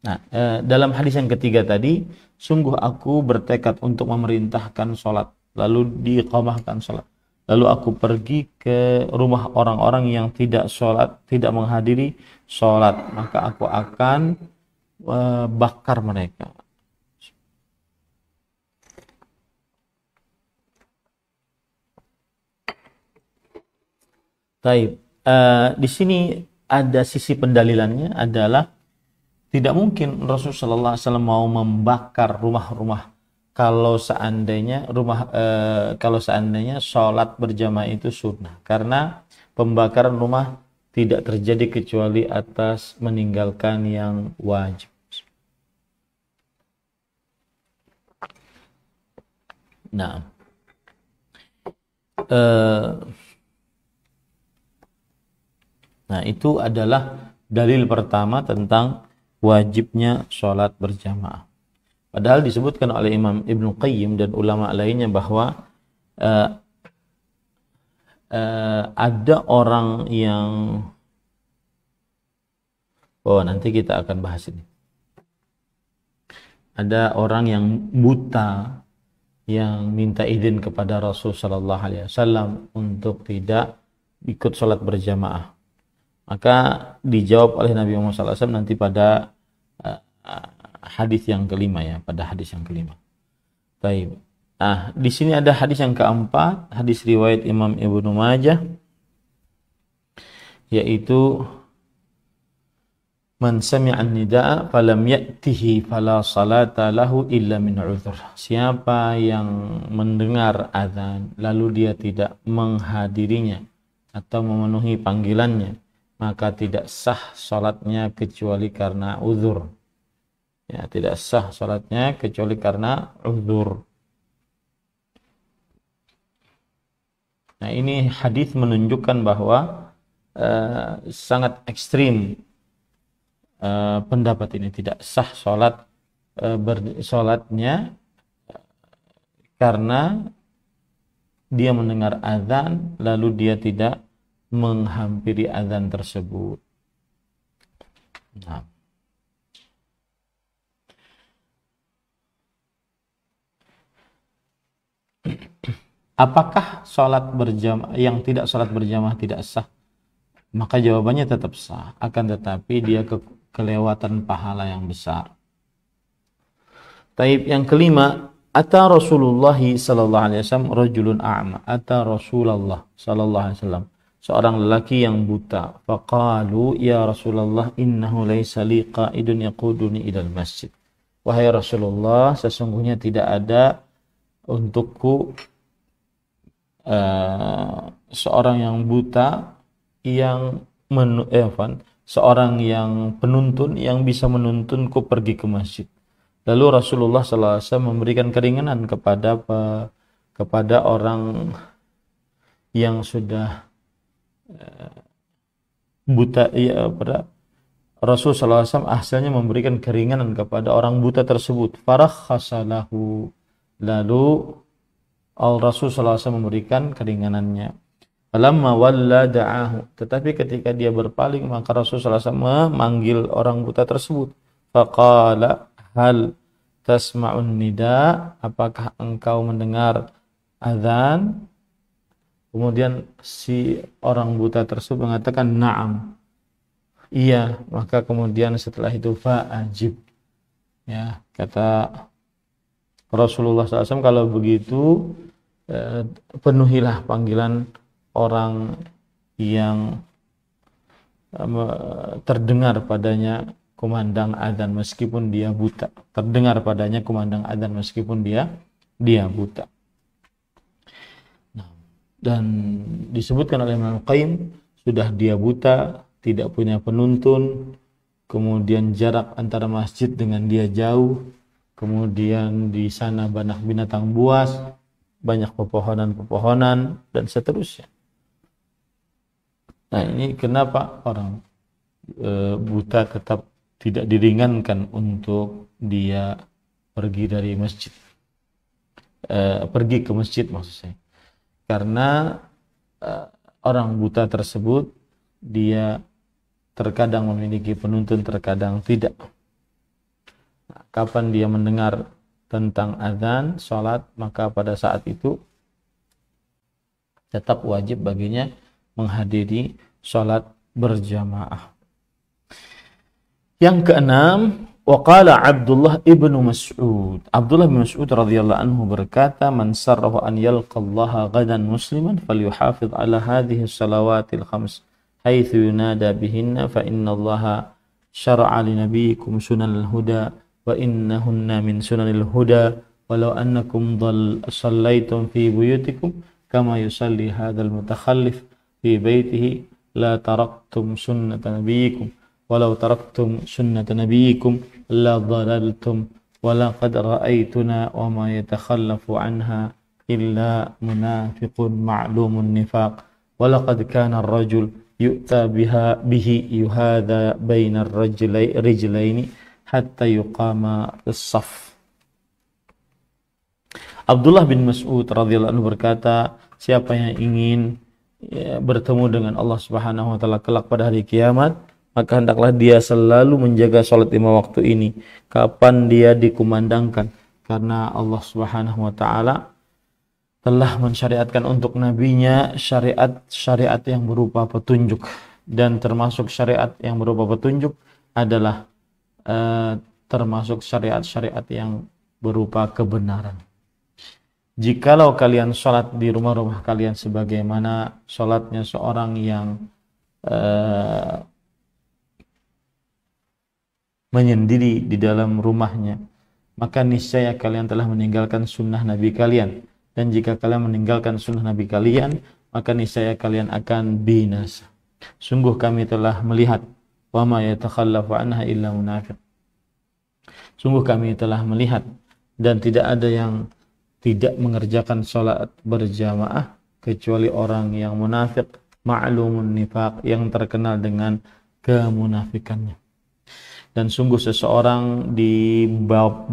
Nah, dalam hadis yang ketiga tadi, sungguh aku bertekad untuk memerintahkan sholat, lalu diiqamahkan sholat. Lalu aku pergi ke rumah orang-orang yang tidak sholat, tidak menghadiri sholat, maka aku akan bakar mereka. Taib. Di sini ada sisi pendalilannya adalah tidak mungkin Rasulullah SAW mau membakar rumah-rumah kalau seandainya sholat berjamaah itu sunnah, karena pembakaran rumah tidak terjadi kecuali atas meninggalkan yang wajib. Nah, itu adalah dalil pertama tentang wajibnya sholat berjamaah. Padahal disebutkan oleh Imam Ibnu Qayyim dan ulama lainnya bahwa ada orang yang nanti kita akan bahas ini. Ada orang yang buta yang minta izin kepada Rasul sallallahu alaihi wasallam untuk tidak ikut sholat berjamaah. Maka dijawab oleh Nabi Muhammad SAW nanti pada hadis yang kelima ya, pada hadis yang kelima. Baik. Nah, di sini ada hadis yang keempat, hadis riwayat Imam Ibnu Majah, yaitu man sami'an nida'a falam ya'tihi fala salata lahu illa min udhur. Siapa yang mendengar azan lalu dia tidak menghadirinya atau memenuhi panggilannya, maka tidak sah salatnya kecuali karena uzur. Ya, tidak sah salatnya kecuali karena uzur. Nah, ini hadis menunjukkan bahwa sangat ekstrim pendapat ini, tidak sah salatnya karena dia mendengar azan lalu dia tidak menghampiri azan tersebut. Nah. Apakah sholat berjamaah yang tidak sholat berjamaah tidak sah? Maka jawabannya tetap sah, akan tetapi dia kelewatan pahala yang besar. Taib yang kelima, ata Rasulullah sallallahu alaihi wasallam rajulun a'ma, ata Rasulullah sallallahu alaihi wasallam seorang lelaki yang buta. Faqalu ya Rasulullah innahu laisa li qa'idun yaquduni ilal masjid. Wahai Rasulullah, sesungguhnya tidak ada untukku seorang yang buta yang seorang yang penuntun yang bisa menuntunku pergi ke masjid. Lalu Rasulullah SAW memberikan keringanan kepada orang yang sudah buta. Rasulullah SAW asalnya memberikan keringanan kepada orang buta tersebut. Farakhasalahu, lalu Rasulullah SAW memberikan keringanannya. Falamma walla da'ahu, tetapi ketika dia berpaling maka Rasulullah SAW memanggil orang buta tersebut. Faqala hal tasma'un nida, apakah engkau mendengar azan? Kemudian si orang buta tersebut mengatakan na'am, iya. Maka kemudian setelah itu fa'ajib, ya, kata Rasulullah SAW, kalau begitu penuhilah panggilan orang yang terdengar padanya kumandang azan meskipun dia buta. Terdengar padanya kumandang azan meskipun dia buta. Nah, dan disebutkan oleh Imam Qayyim, sudah dia buta, tidak punya penuntun, kemudian jarak antara masjid dengan dia jauh, kemudian di sana banyak binatang buas, banyak pepohonan-pepohonan dan seterusnya. Nah, ini kenapa orang buta tetap tidak diringankan untuk dia pergi dari masjid, pergi ke masjid maksud saya, karena orang buta tersebut dia terkadang memiliki penuntun, terkadang tidak. Nah, kapan dia mendengar tentang azan salat, maka pada saat itu tetap wajib baginya menghadiri salat berjamaah. Yang keenam, waqala Abdullah ibnu Mas'ud. Abdullah bin Mas'ud radhiyallahu anhu berkata, "Man sarrahu an yalqa Allah ghadan musliman falyuhafiz ala hadhihi salawatil khams haitsu yunada bihinna fa inna Allah syara'a li nabiyyikum sunanal huda wa innahunna min sunanil huda walau annakum sallaitum fi buyutikum kama yusalli hadzal mutakhallif fi baitihi la taraktum sunnata nabiyyikum walau taraktum sunnata nabiyyikum la dhalaltum walaqad ra'aytuna wa ma yatakhallafu anha illa munafiqun ma'lumun nifaq walaqad kana ar-rajul yu'ta bihi yuhadha bainar rijlaini hatta yuqama as-saf." Abdullah bin Mas'ud radhiyallahu anhu berkata, siapa yang ingin bertemu dengan Allah Subhanahu wa taala kelak pada hari kiamat, maka hendaklah dia selalu menjaga salat 5 waktu ini kapan dia dikumandangkan, karena Allah Subhanahu wa taala telah mensyariatkan untuk nabinya syariat-syariat yang berupa petunjuk, dan termasuk syariat yang berupa petunjuk adalah termasuk syariat-syariat yang berupa kebenaran. Jikalau kalian sholat di rumah-rumah kalian sebagaimana sholatnya seorang yang menyendiri di dalam rumahnya, maka niscaya kalian telah meninggalkan sunnah Nabi kalian. Dan jika kalian meninggalkan sunnah Nabi kalian, maka niscaya kalian akan binasa. Sungguh kami telah melihat, wa ma yatakhallafu anha illa munafiq. Sungguh kami telah melihat, dan tidak ada yang tidak mengerjakan sholat berjamaah kecuali orang yang munafik, ma'lumun nifaq, yang terkenal dengan kemunafikannya. Dan sungguh seseorang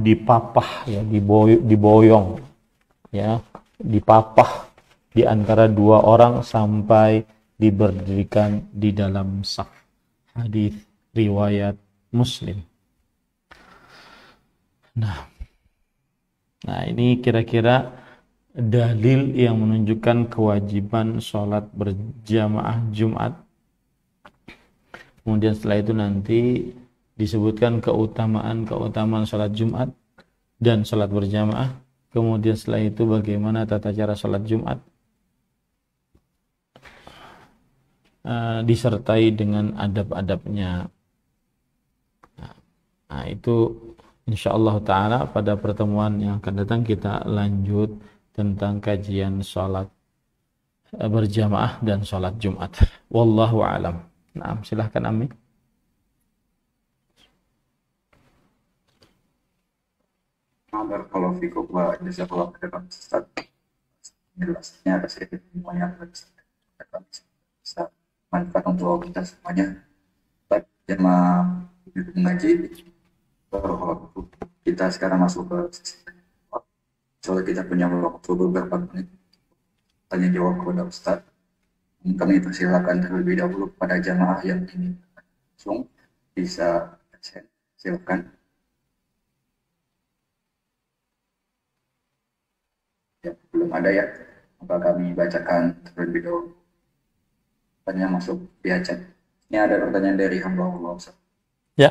dipapah ya, diboyong ya, dipapah di antara dua orang sampai diberdirikan di dalam saf. Hadis riwayat Muslim. Nah ini kira-kira dalil yang menunjukkan kewajiban sholat berjamaah Jumat. Kemudian setelah itu nanti disebutkan keutamaan sholat Jumat dan sholat berjamaah. Kemudian setelah itu bagaimana tata cara sholat Jumat, disertai dengan adab-adabnya. Nah itu insyaallah ta'ala pada pertemuan yang akan datang kita lanjut tentang kajian sholat berjamaah dan sholat Jumat. Wallahu a'lam. Nah, silahkan Ami. Barakallahu fikum wa jazakallahu khairan Ustaz. Jelasnya atas ilmunya bisa manfaat untuk kita semuanya. Jemaah mengaji. Kita sekarang masuk ke sesi soalnya kita punya waktu beberapa menit tanya jawab kepada Ustaz. Kami persilakan terlebih dahulu kepada jamaah yang ingin langsung bisa silakan. Ya, belum ada ya, maka kami bacakan terlebih dahulu. Pertanyaan masuk via chat. Ini ada pertanyaan dari hamba Allah. Ya.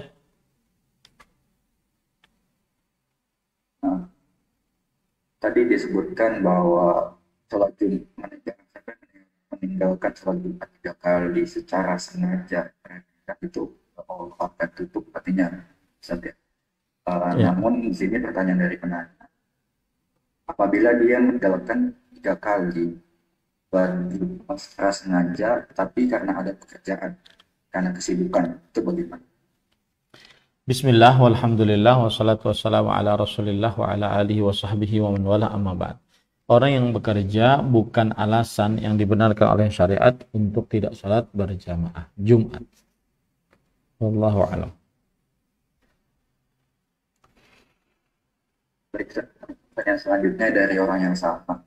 Nah, tadi disebutkan bahwa sholat Jumat meninggalkan sholat Jumat 3 kali secara sengaja, itu Allah akan tutup artinya. Namun di sini pertanyaan dari penanya, apabila dia meninggalkan 3 kali secara sengaja, tapi karena ada pekerjaan, karena kesibukan, itu bagaimana? Bismillah, walhamdulillah, wassalatu wassalamu ala rasulillah wa ala alihi wa sahbihi wa man wala amma ba'd. Orang yang bekerja bukan alasan yang dibenarkan oleh syariat untuk tidak sholat berjamaah Jumat. Wallahu a'lam. Pertanyaan selanjutnya dari orang yang sama.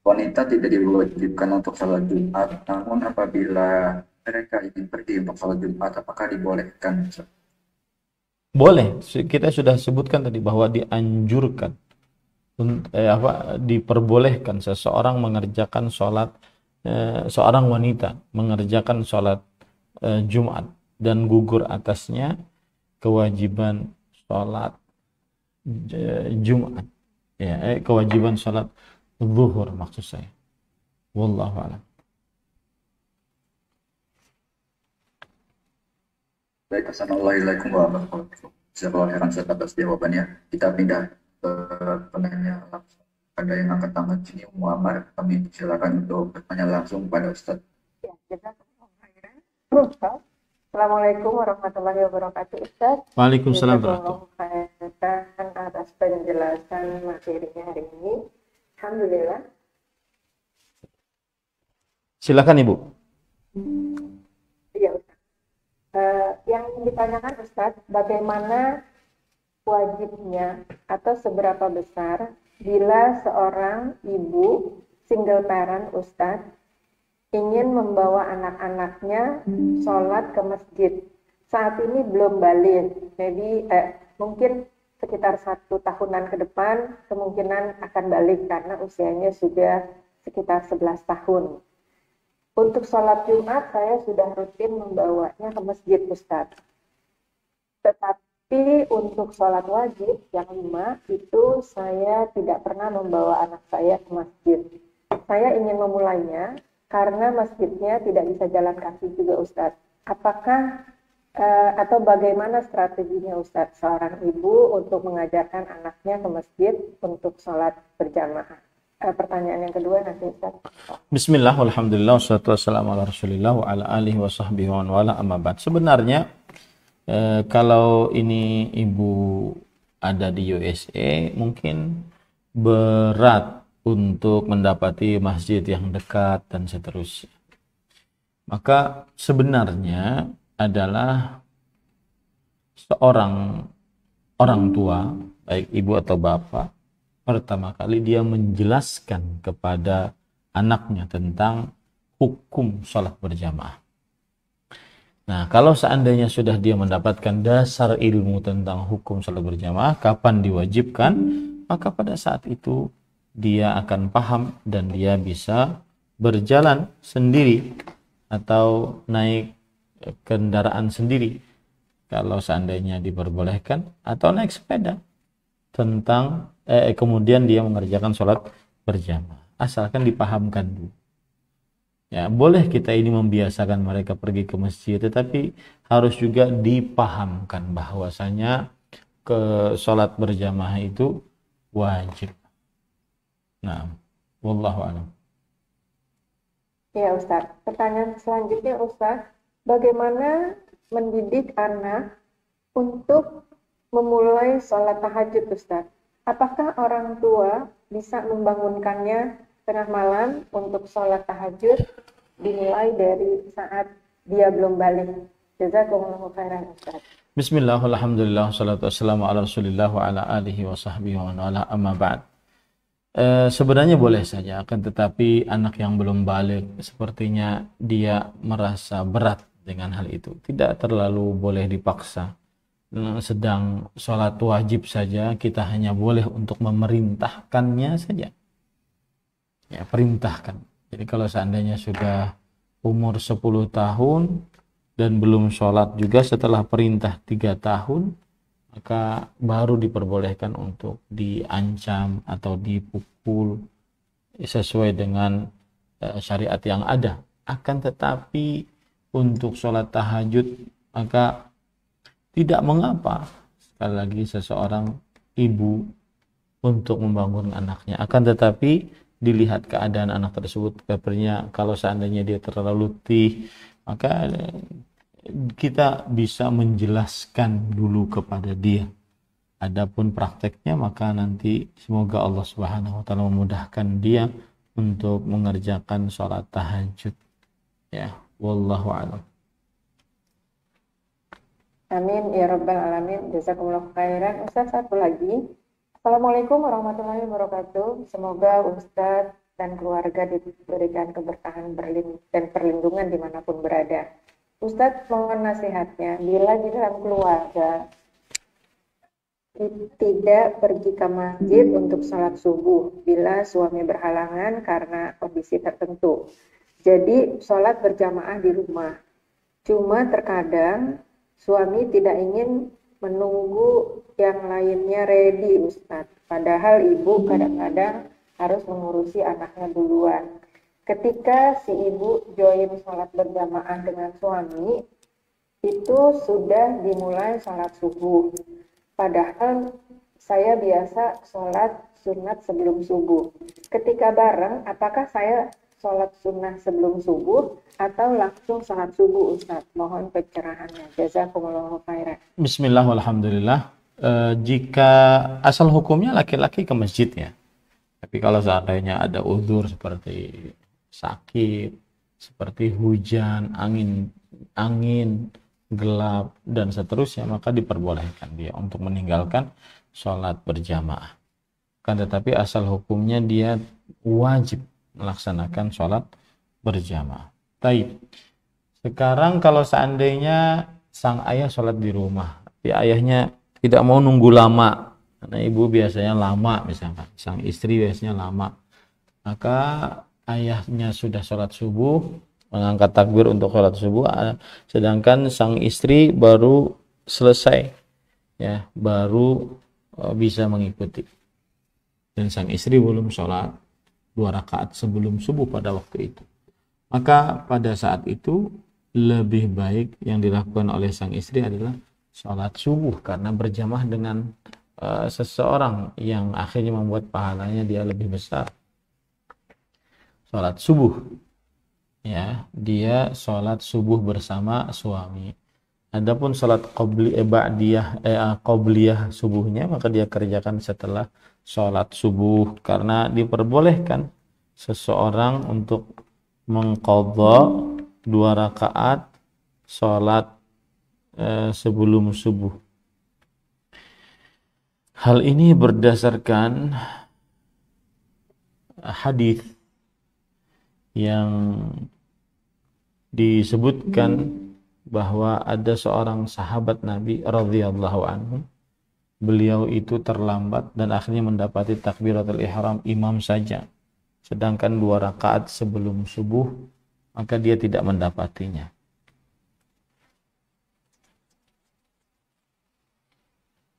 Wanita tidak diwajibkan untuk sholat Jumat, namun apabila mereka ingin pergi untuk sholat Jumat, apakah dibolehkan? Boleh, kita sudah sebutkan tadi bahwa dianjurkan, diperbolehkan seseorang mengerjakan sholat, seorang wanita mengerjakan sholat Jumat dan gugur atasnya kewajiban sholat Jumat, ya, kewajiban sholat zuhur maksud saya. Wallahu a'lam. Baik, assalamualaikum warahmatullahi wabarakatuh. Jazakallahu khairan atas jawabannya. Kita pindah ke penanya langsung. Ada yang angkat tangan sini, Muhammad. Kami silakan untuk bertanya langsung pada Ustaz. Ya, jazakallahu khairan. Assalamualaikum warahmatullahi wabarakatuh, Ustaz. Waalaikumsalam warahmatullahi wabarakatuh atas penjelasan materinya hari ini. Alhamdulillah. Silakan Ibu. Iya, Ustaz. Yang ditanyakan Ustaz, bagaimana wajibnya atau seberapa besar bila seorang ibu single parent Ustaz ingin membawa anak-anaknya sholat ke masjid, saat ini belum balik, maybe mungkin sekitar 1 tahunan ke depan kemungkinan akan balik karena usianya sudah sekitar 11 tahun. Untuk sholat Jumat saya sudah rutin membawanya ke masjid, Ustadz. Tetapi untuk sholat wajib yang 5 itu saya tidak pernah membawa anak saya ke masjid. Saya ingin memulainya karena masjidnya tidak bisa jalan kaki juga, Ustadz. Apakah atau bagaimana strateginya Ustadz seorang ibu untuk mengajarkan anaknya ke masjid untuk sholat berjamaah? Pertanyaan yang kedua nanti Ustadz. Bismillah, alhamdulillah, wassalatu wassalamu ala rasulillah wa ala alihi wa sahbihi wa wala amma ba'd. Sebenarnya kalau ini ibu ada di USA mungkin berat untuk mendapati masjid yang dekat dan seterusnya. Maka sebenarnya adalah seorang orang tua, baik ibu atau bapak, pertama kali dia menjelaskan kepada anaknya tentang hukum sholat berjamaah. Nah, kalau seandainya sudah dia mendapatkan dasar ilmu tentang hukum sholat berjamaah, kapan diwajibkan, maka pada saat itu dia akan paham dan dia bisa berjalan sendiri atau naik kendaraan sendiri kalau seandainya diperbolehkan, atau naik sepeda tentang kemudian dia mengerjakan sholat berjamaah, asalkan dipahamkan dulu. Ya, boleh kita ini membiasakan mereka pergi ke masjid, tetapi harus juga dipahamkan bahwasanya ke sholat berjamaah itu wajib. Nah, wallahu a'lam. Ya Ustadz, pertanyaan selanjutnya Ustadz, bagaimana mendidik anak untuk memulai sholat tahajud Ustadz? Apakah orang tua bisa membangunkannya tengah malam untuk sholat tahajud dimulai dari saat dia belum balik? Jazakumullahu khairan Ustadz. Bismillah, alhamdulillah, salatu wassalamu ala rasulillah wa ala alihi wa sahbihi wa ala amma ba'd. Sebenarnya boleh saja, akan tetapi anak yang belum balik sepertinya dia merasa berat dengan hal itu. Tidak terlalu boleh dipaksa. Sedang sholat wajib saja kita hanya boleh untuk memerintahkannya saja. Ya, perintahkan. Jadi kalau seandainya sudah umur 10 tahun dan belum sholat juga setelah perintah 3 tahun, maka baru diperbolehkan untuk diancam atau dipukul sesuai dengan syariat yang ada. Akan tetapi untuk sholat tahajud maka tidak mengapa sekali lagi seseorang ibu untuk membangun anaknya. Akan tetapi dilihat keadaan anak tersebut, kabarnya kalau seandainya dia terlalu letih, maka kita bisa menjelaskan dulu kepada dia. Adapun prakteknya maka nanti semoga Allah Subhanahu wa taala memudahkan dia untuk mengerjakan sholat tahajud. Ya, wallahu a'lam. Amin ya rabbal alamin. Jazakumullahu khairan. Ustaz, satu lagi. Assalamualaikum warahmatullahi wabarakatuh. Semoga Ustaz dan keluarga diberikan keberkahan dan perlindungan dimanapun berada. Ustaz, mohon nasihatnya, bila di dalam keluarga tidak pergi ke masjid untuk sholat subuh bila suami berhalangan karena kondisi tertentu. Jadi sholat berjamaah di rumah. Cuma terkadang suami tidak ingin menunggu yang lainnya ready, Ustadz. Padahal ibu kadang-kadang harus mengurusi anaknya duluan. Ketika si ibu join sholat berjamaah dengan suami, itu sudah dimulai sholat subuh. Padahal saya biasa sholat sunat sebelum subuh. Ketika bareng, apakah saya sholat sunnah sebelum subuh atau langsung sholat subuh, Ustaz? Mohon pencerahannya. Jazakumullahu khairan. Bismillah, alhamdulillah. Jika asal hukumnya laki-laki ke masjid ya. Tapi kalau seandainya ada uzur seperti sakit, seperti hujan, angin gelap dan seterusnya, maka diperbolehkan dia untuk meninggalkan sholat berjamaah. Kan tetapi asal hukumnya dia wajib melaksanakan sholat berjamaah. Taib. Sekarang kalau seandainya sang ayah sholat di rumah, tapi ayahnya tidak mau nunggu lama Karena ibu biasanya lama, misalkan sang istri biasanya lama, maka ayahnya sudah sholat subuh, mengangkat takbir untuk sholat subuh, sedangkan sang istri baru selesai, ya, baru bisa mengikuti, dan sang istri belum sholat 2 rakaat sebelum subuh pada waktu itu. Maka pada saat itu lebih baik yang dilakukan oleh sang istri adalah sholat subuh, karena berjamaah dengan seseorang yang akhirnya membuat pahalanya dia lebih besar. Sholat subuh, ya, dia sholat subuh bersama suami. Adapun sholat qobliyah subuhnya, maka dia kerjakan setelah sholat subuh, karena diperbolehkan seseorang untuk mengqadha 2 rakaat sholat sebelum subuh. Hal ini berdasarkan hadis yang disebutkan bahwa ada seorang sahabat Nabi radhiyallahu anhu, beliau itu terlambat dan akhirnya mendapati takbiratul ihram imam saja, sedangkan 2 rakaat sebelum subuh, maka dia tidak mendapatinya.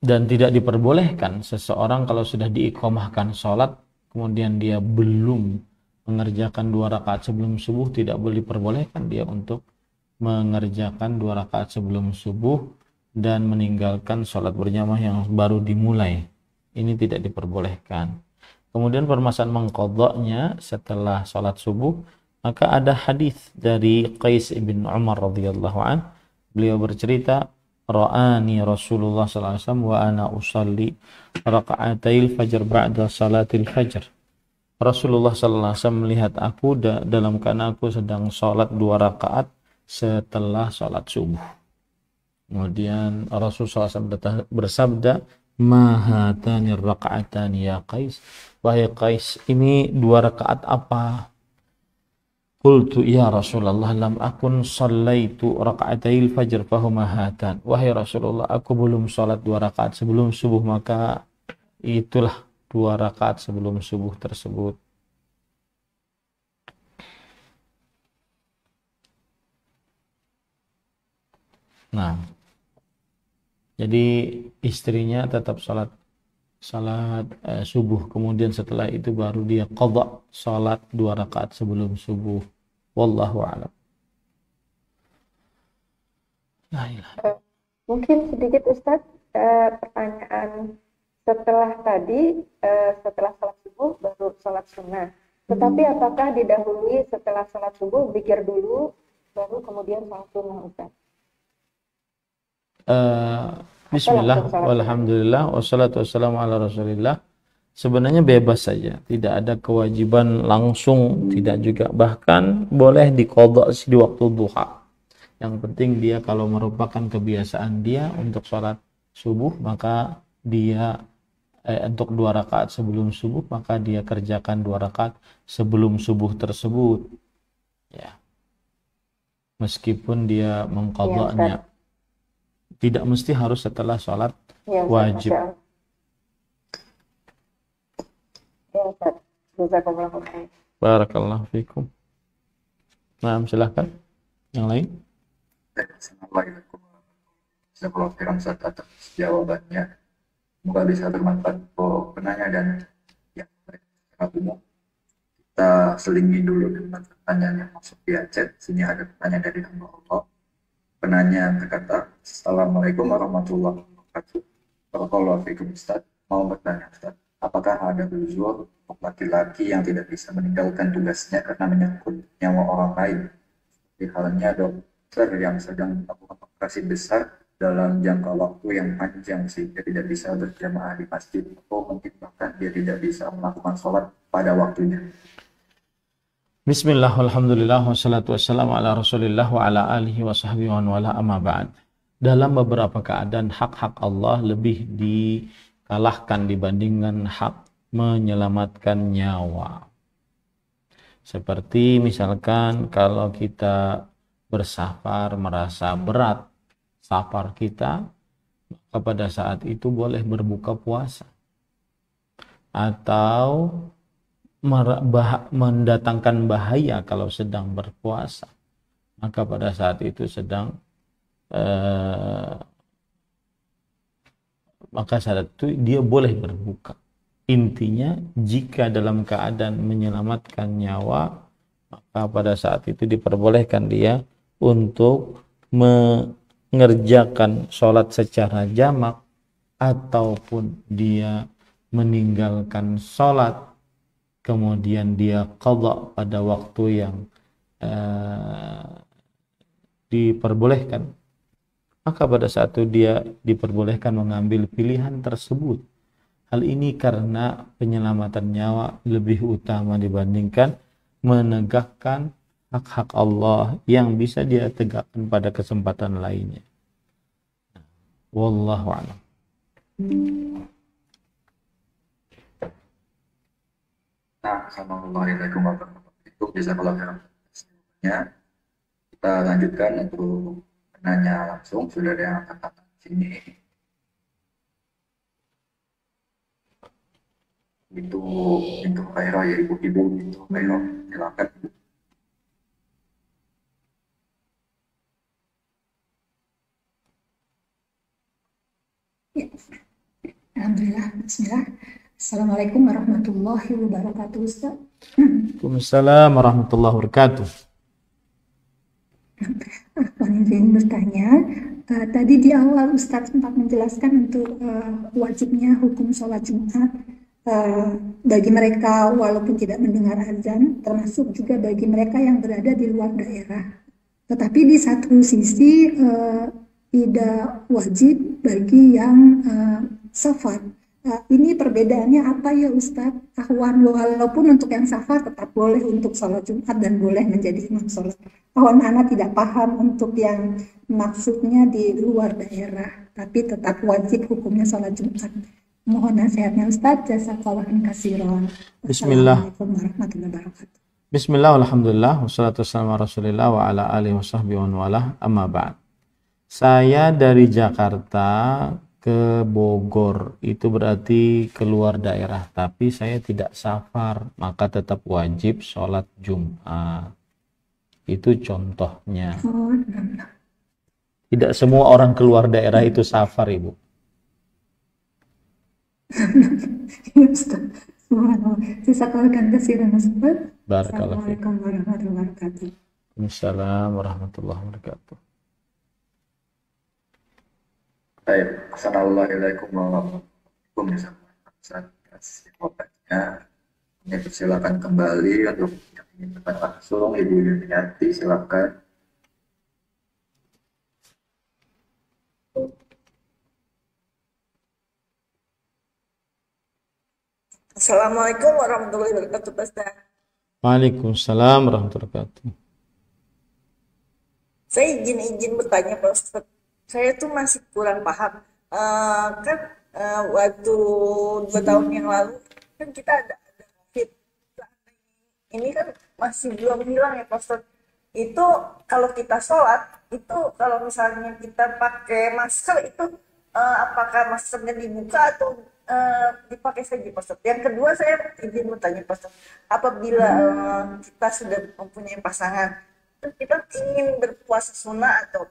Dan tidak diperbolehkan seseorang kalau sudah diiqamahkan sholat kemudian dia belum mengerjakan 2 rakaat sebelum subuh, tidak boleh diperbolehkan dia untuk mengerjakan 2 rakaat sebelum subuh dan meninggalkan sholat berjamaah yang baru dimulai. Ini tidak diperbolehkan. Kemudian permasalahan mengqadha'nya setelah sholat subuh, maka ada hadis dari Qais ibn Umar radhiyallahu an. Beliau bercerita, ra'ani Rasulullah sallallahu alaihi wasallam wa ana usalli raka'atail fajr ba'da salatil fajr. Rasulullah sallallahu alaihi wasallam melihat aku dalam keadaan aku sedang sholat 2 rakaat setelah sholat subuh. Kemudian Rasulullah SAW bersabda, mahatani raka'atani ya Qais, wahai Qais, ini 2 rakaat apa? Qultu ya Rasulullah lam akun sallaitu raka'atail fajr fahuma hatan. Wahai Rasulullah, aku belum sholat 2 rakaat sebelum subuh, maka itulah 2 rakaat sebelum subuh tersebut. Nah, jadi istrinya tetap sholat subuh, kemudian setelah itu baru dia qadha salat 2 rakaat sebelum subuh. Wallahu a'lam. Mungkin sedikit Ustadz, pertanyaan setelah tadi, setelah salat subuh baru salat sunnah. Tetapi apakah didahului setelah salat subuh zikir dulu baru kemudian salat sunnah, Ustadz? Bismillah, walhamdulillah, wassalatu wassalamu ala rasulillah. Sebenarnya bebas saja, tidak ada kewajiban langsung, tidak juga, bahkan boleh diqadha di waktu duha. Yang penting dia kalau merupakan kebiasaan dia untuk sholat subuh, maka dia untuk 2 rakaat sebelum subuh, maka dia kerjakan 2 rakaat sebelum subuh tersebut, ya, meskipun dia mengqadha'nya. Tidak mesti harus setelah sholat wajib. Ya, Ustaz. Jazakumullah khair. Barakallahu fikum. Nah, silahkan. Yang lain? Jazakallahu khairan atas jawabannya. Semoga bisa bermanfaat untuk penanya dan yang secara umum. Kita selingi dulu dengan pertanyaan yang masuk via chat. Sini ada pertanyaan dari Allah. Penanya berkata, Assalamualaikum warahmatullahi wabarakatuh. Barakallahu fikum Ustaz. Mau bertanya Ustaz, apakah ada uzur untuk laki-laki yang tidak bisa meninggalkan tugasnya karena menyangkut nyawa orang lain? Seperti halnya dokter yang sedang melakukan operasi besar dalam jangka waktu yang panjang sehingga tidak bisa berjamaah di masjid, atau mungkin bahkan dia tidak bisa melakukan sholat pada waktunya. Bismillah, alhamdulillah, wassalatu wassalamu ala rasulillah wa ala alihi wa sahbihi wa wala amma ba'd. Dalam beberapa keadaan hak-hak Allah lebih dikalahkan dibandingkan hak menyelamatkan nyawa. Seperti misalkan kalau kita bersafar merasa berat safar kita, maka pada saat itu boleh berbuka puasa atau mendatangkan bahaya kalau sedang berpuasa, maka pada saat itu maka saat itu dia boleh berbuka. Intinya jika dalam keadaan menyelamatkan nyawa, maka pada saat itu diperbolehkan dia untuk mengerjakan sholat secara jamak, ataupun dia meninggalkan sholat kemudian dia qadha pada waktu yang diperbolehkan, maka pada saat itu dia diperbolehkan mengambil pilihan tersebut. Hal ini karena penyelamatan nyawa lebih utama dibandingkan menegakkan hak-hak Allah yang bisa dia tegakkan pada kesempatan lainnya. Wallahu a'lam. Nah, assalamualaikum warahmatullahi wabarakatuh. Bisa kalau ya, kita lanjutkan untuk penanya langsung. Sudah ada yang angkat tangan di sini. Itu Khairah ya, ibu-ibu itu Khairah, silakan. Ya. Alhamdulillah, bismillah. Assalamualaikum warahmatullahi wabarakatuh, Ustaz. Waalaikumsalam warahmatullahi wabarakatuh. Aku ingin bertanya, tadi di awal Ustaz sempat menjelaskan untuk wajibnya hukum sholat Jumat bagi mereka walaupun tidak mendengar azan, termasuk juga bagi mereka yang berada di luar daerah. Tetapi di satu sisi tidak wajib bagi yang safar. Ini perbedaannya apa ya Ustadz? Ahwan, walaupun untuk yang safar tetap boleh untuk sholat Jumat dan boleh menjadi imam sholat. Ahwan anak tidak paham untuk yang maksudnya di luar daerah, tapi tetap wajib hukumnya sholat Jumat. Mohon nasihatnya Ustadz. Jazakallahu khairan. Bismillah. Assalamualaikum warahmatullahi wabarakatuh. Bismillah, alhamdulillah, wassalatu wassalamu ala rasulillah wa ala alihi wa sahbihi wa walah, amma ba'd. Saya dari Jakarta ke Bogor, itu berarti keluar daerah, tapi saya tidak safar, maka tetap wajib sholat Jumat. Itu contohnya. Tidak semua orang keluar daerah itu safar, Ibu. Jazakallahu khairan Ustaz. Barakallahu fiik. Assalamualaikum warahmatullahi wabarakatuh. Waalaikumsalam warahmatullahi wabarakatuh. Baik, assalamualaikum warahmatullahi wabarakatuh. Ini persilakan kembali untuk yang ingin bertanya langsung, Ibu Yuniati, silakan. Assalamualaikum warahmatullahi wabarakatuh, Ustaz. Waalaikumsalam warahmatullahi wabarakatuh. Saya izin bertanya, Pak Ustaz. Saya tuh masih kurang paham. Waktu 2 tahun yang lalu kan kita ada COVID. Ini kan masih belum hilang ya, Pak Ustaz. Itu kalau kita sholat, itu kalau misalnya kita pakai masker itu apakah maskernya dibuka atau dipakai saja, Pak Ustaz? Yang kedua saya izin bertanya, Pak Ustaz. Apabila kita sudah mempunyai pasangan, kita ingin berpuasa sunnah atau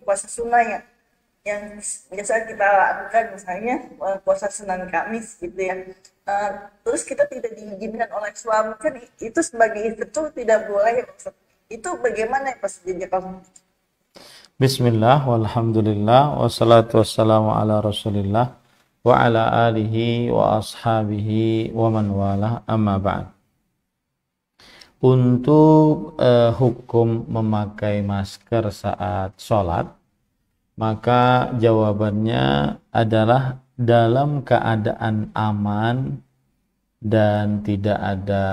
puasa sunnah yang biasa kita lakukan, misalnya puasa Senin Kamis gitu ya. Terus kita tidak diizinkan oleh suami, kan itu sebagai istri itu tidak boleh ya, Ustaz. Itu bagaimana ya, Pak? Bismillah, walhamdulillah, wassalatu wassalamu ala rasulillah wa ala alihi wa ashabihi wa man walah, amma ba'd. Untuk hukum memakai masker saat sholat, maka jawabannya adalah dalam keadaan aman dan tidak ada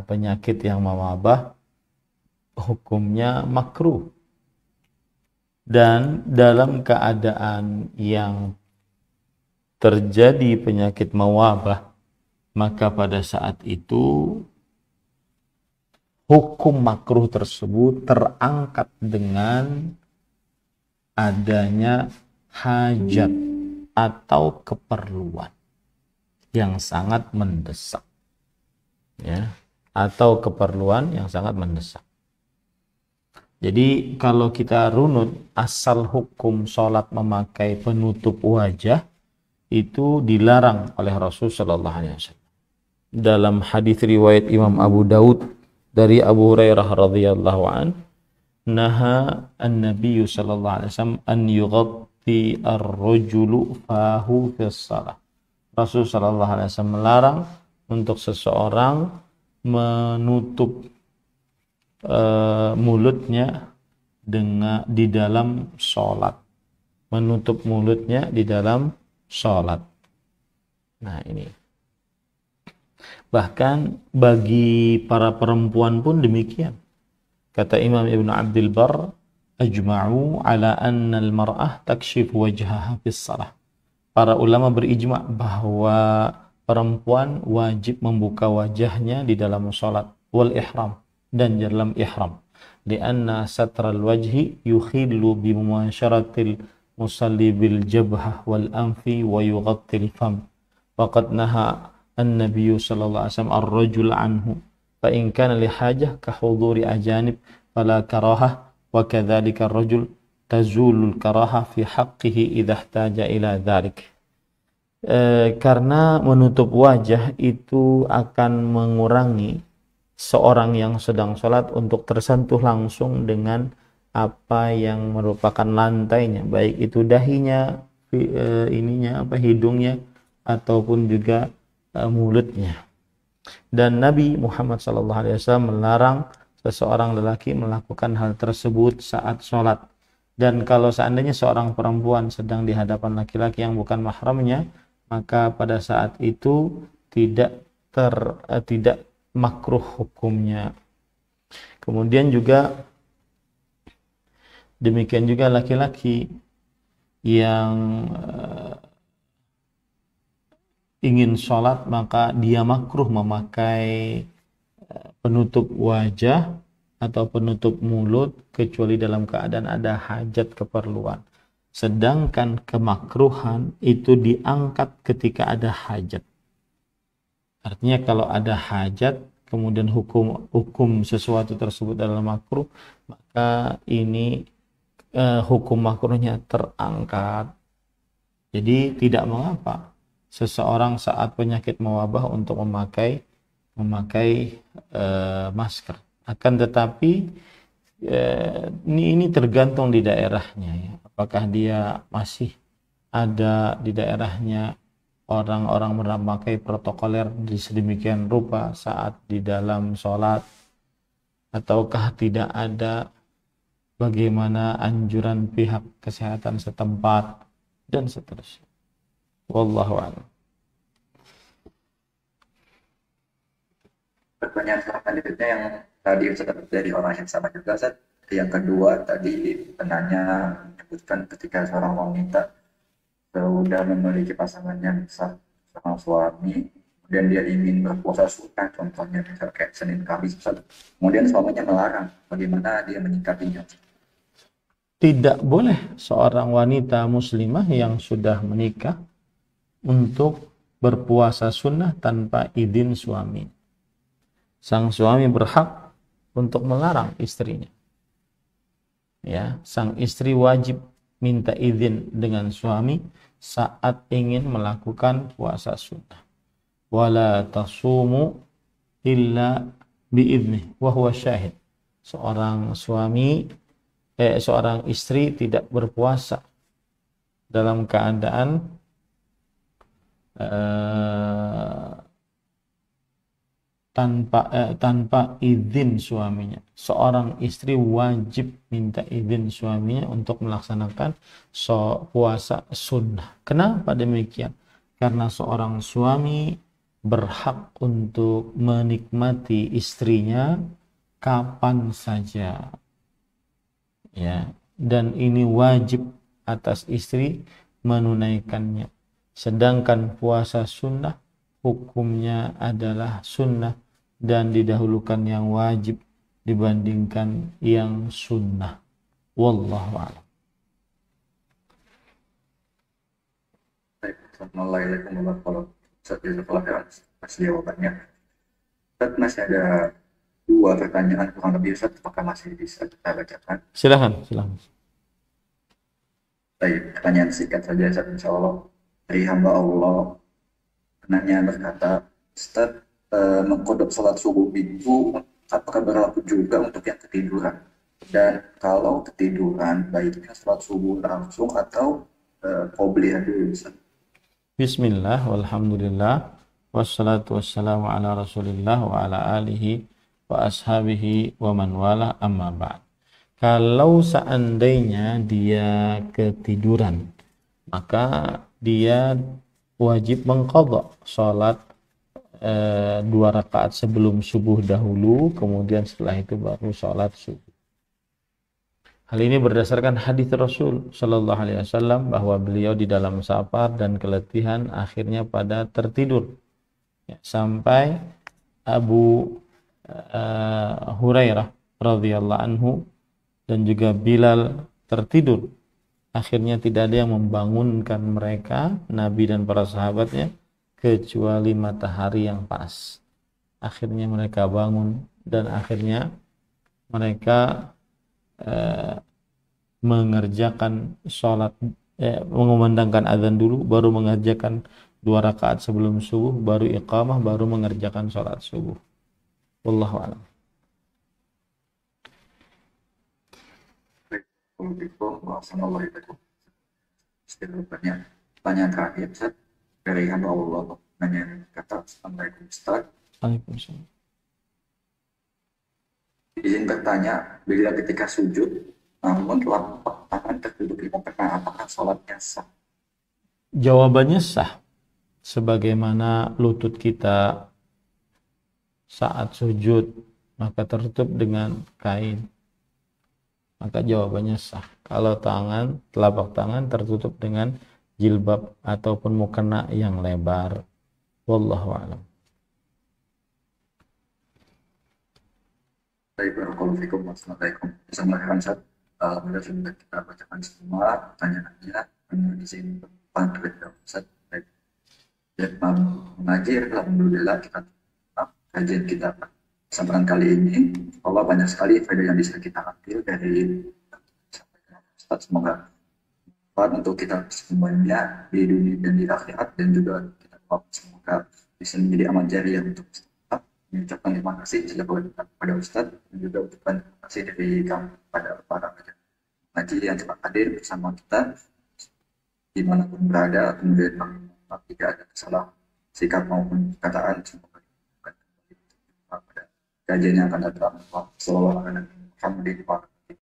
penyakit yang mewabah, hukumnya makruh. Dan dalam keadaan yang terjadi penyakit mewabah, maka pada saat itu hukum makruh tersebut terangkat dengan adanya hajat atau keperluan yang sangat mendesak, ya, atau keperluan yang sangat mendesak. Jadi kalau kita runut asal hukum sholat memakai penutup wajah itu dilarang oleh Rasul Shallallahu Alaihi Wasallam. Dalam hadis riwayat Imam Abu Daud dari Abu Hurairah radhiyallahu an, naha an-nabiy sallallahu alaihi wasallam an yughatti ar-rajulu fahu fi shalah. Rasul sallallahu alaihi wasallam melarang untuk seseorang menutup mulutnya di dalam sholat, menutup mulutnya di dalam sholat. Nah ini, bahkan bagi para perempuan pun demikian. Kata Imam Ibn Abdul Barr, ajma'u ala anna al-mar'ah takshif wajhaha fis salah. Para ulama berijma' bahwa perempuan wajib membuka wajahnya di dalam sholat wal ihram, dan dalam ihram, lianna satral wajhi yukhillu bi mumasyaratil musalli bil jabhah wal anfi wa yughattil fam. Faqad naha an-nabiy sallallahu alaihi wasallam ar-rajul anhu fa in kana li hajah ka huduri ajanib fala karahah, wa kadzalika ar-rajul tazulul karahah fi haqqihi idza ihtaja ila dzalik. Karena menutup wajah itu akan mengurangi seorang yang sedang sholat untuk tersentuh langsung dengan apa yang merupakan lantainya, baik itu dahinya, hidungnya, ataupun juga mulutnya. Dan Nabi Muhammad SAW melarang seseorang lelaki melakukan hal tersebut saat sholat. Dan kalau seandainya seorang perempuan sedang di hadapan laki-laki yang bukan mahramnya, maka pada saat itu tidak makruh hukumnya. Kemudian juga demikian juga laki-laki yang ingin sholat, maka dia makruh memakai penutup wajah atau penutup mulut kecuali dalam keadaan ada hajat keperluan. Sedangkan kemakruhan itu diangkat ketika ada hajat. Artinya kalau ada hajat, kemudian hukum sesuatu tersebut adalah makruh, maka ini hukum makruhnya terangkat. Jadi tidak mengapa seseorang saat penyakit mewabah untuk memakai masker. Akan tetapi ini tergantung di daerahnya, ya. Apakah dia masih ada di daerahnya orang-orang memakai protokoler di sedemikian rupa saat di dalam sholat, ataukah tidak ada, bagaimana anjuran pihak kesehatan setempat, dan seterusnya. Wallahu a'lam. Pertanyaan selanjutnya yang tadi dari orang yang sama juga, Ustaz. Yang kedua tadi penanya menyebutkan ketika seorang wanita sudah memiliki pasangannya sama suami, kemudian dia ingin berpuasa sunnah, contohnya misal kayak Senin Kamis, kemudian suaminya melarang, bagaimana dia menyikapinya? Tidak boleh seorang wanita muslimah yang sudah menikah untuk berpuasa sunnah tanpa izin suami. Sang suami berhak untuk melarang istrinya. Ya, sang istri wajib minta izin dengan suami saat ingin melakukan puasa sunnah. Wala tasumu illa biiznih wa huwa syahid. Seorang istri tidak berpuasa dalam keadaan tanpa izin suaminya. Seorang istri wajib minta izin suaminya untuk melaksanakan puasa sunnah. Kenapa demikian? Karena seorang suami berhak untuk menikmati istrinya kapan saja, ya, dan ini wajib atas istri menunaikannya. Sedangkan puasa sunnah hukumnya adalah sunnah dan didahulukan yang wajib dibandingkan yang sunnah. Wallahu a'lam. Baik, Assalamualaikum warahmatullahi wabarakatuh. Atas jawabannya. Ustaz, masih ada dua pertanyaan kurang lebih, Ustaz, apakah masih bisa kita bacakan? Silahkan. Baik, pertanyaan singkat saja, Ustaz, insya Allah. Dari hamba Allah, penanya berkata, Ustaz, mengkodok sholat subuh itu apakah berlaku juga untuk yang ketiduran? Dan kalau ketiduran, baiknya sholat subuh langsung atau qobliyah dulu, Ustaz? Bismillah, walhamdulillah, wassalatu wassalamu ala rasulillah wa ala alihi wa ashabihi wa man wala, amma ba'd. Kalau seandainya dia ketiduran, maka dia wajib mengqadha salat 2 rakaat sebelum subuh dahulu, kemudian setelah itu baru salat subuh. Hal ini berdasarkan hadis Rasul Shallallahu Alaihi Wasallam bahwa beliau di dalam safar dan keletihan akhirnya pada tertidur, ya, sampai Abu Hurairah radhiyallahu anhu dan juga Bilal tertidur. Akhirnya tidak ada yang membangunkan mereka, Nabi dan para sahabatnya, kecuali matahari yang pas. Akhirnya mereka bangun dan akhirnya mereka mengerjakan sholat, mengumandangkan azan dulu, baru mengerjakan 2 rakaat sebelum subuh, baru iqamah, baru mengerjakan sholat subuh. Wallahu a'lam. Pertanyaan terakhir, Ustaz, dari hamba Allah, nanya kata Assalamualaikum Ustaz. Waalaikumsalam. Izin bertanya, bila ketika sujud namun telapak tangan tertutup di tengah, apakah sholatnya sah? Jawabannya sah, sebagaimana lutut kita saat sujud maka tertutup dengan kain, maka jawabannya sah. Kalau telapak tangan tertutup dengan jilbab ataupun mukena yang lebar. Wallahu a'lam. Baik, barakallahu fikum. Assalamualaikum. Bismillahirrahmanirrahim, Ustaz. Alhamdulillah sudah kita bacakan semua pertanyaannya. Izin pamit Ustaz. Baik. Ya, mengaji, alhamdulillah kita kajian kita kesempatan kali ini. Allah banyak sekali faedah yang bisa kita ambil dari Ustaz. Semoga bermanfaat untuk kita semuanya di dunia dan di akhirat, dan juga kita semoga bisa menjadi amal jariah untuk kita. Mengucapkan terima kasih kepada Ustaz, dan juga ucapkan terima kasih dari kami kepada para ngaji yang telah hadir bersama kita dimanapun berada. Kemudian jika ada kesalahan sikap maupun perkataan, semoga kita kembali pada kajian yang akan datang. Wassalamualaikum warahmatullahi wabarakatuh.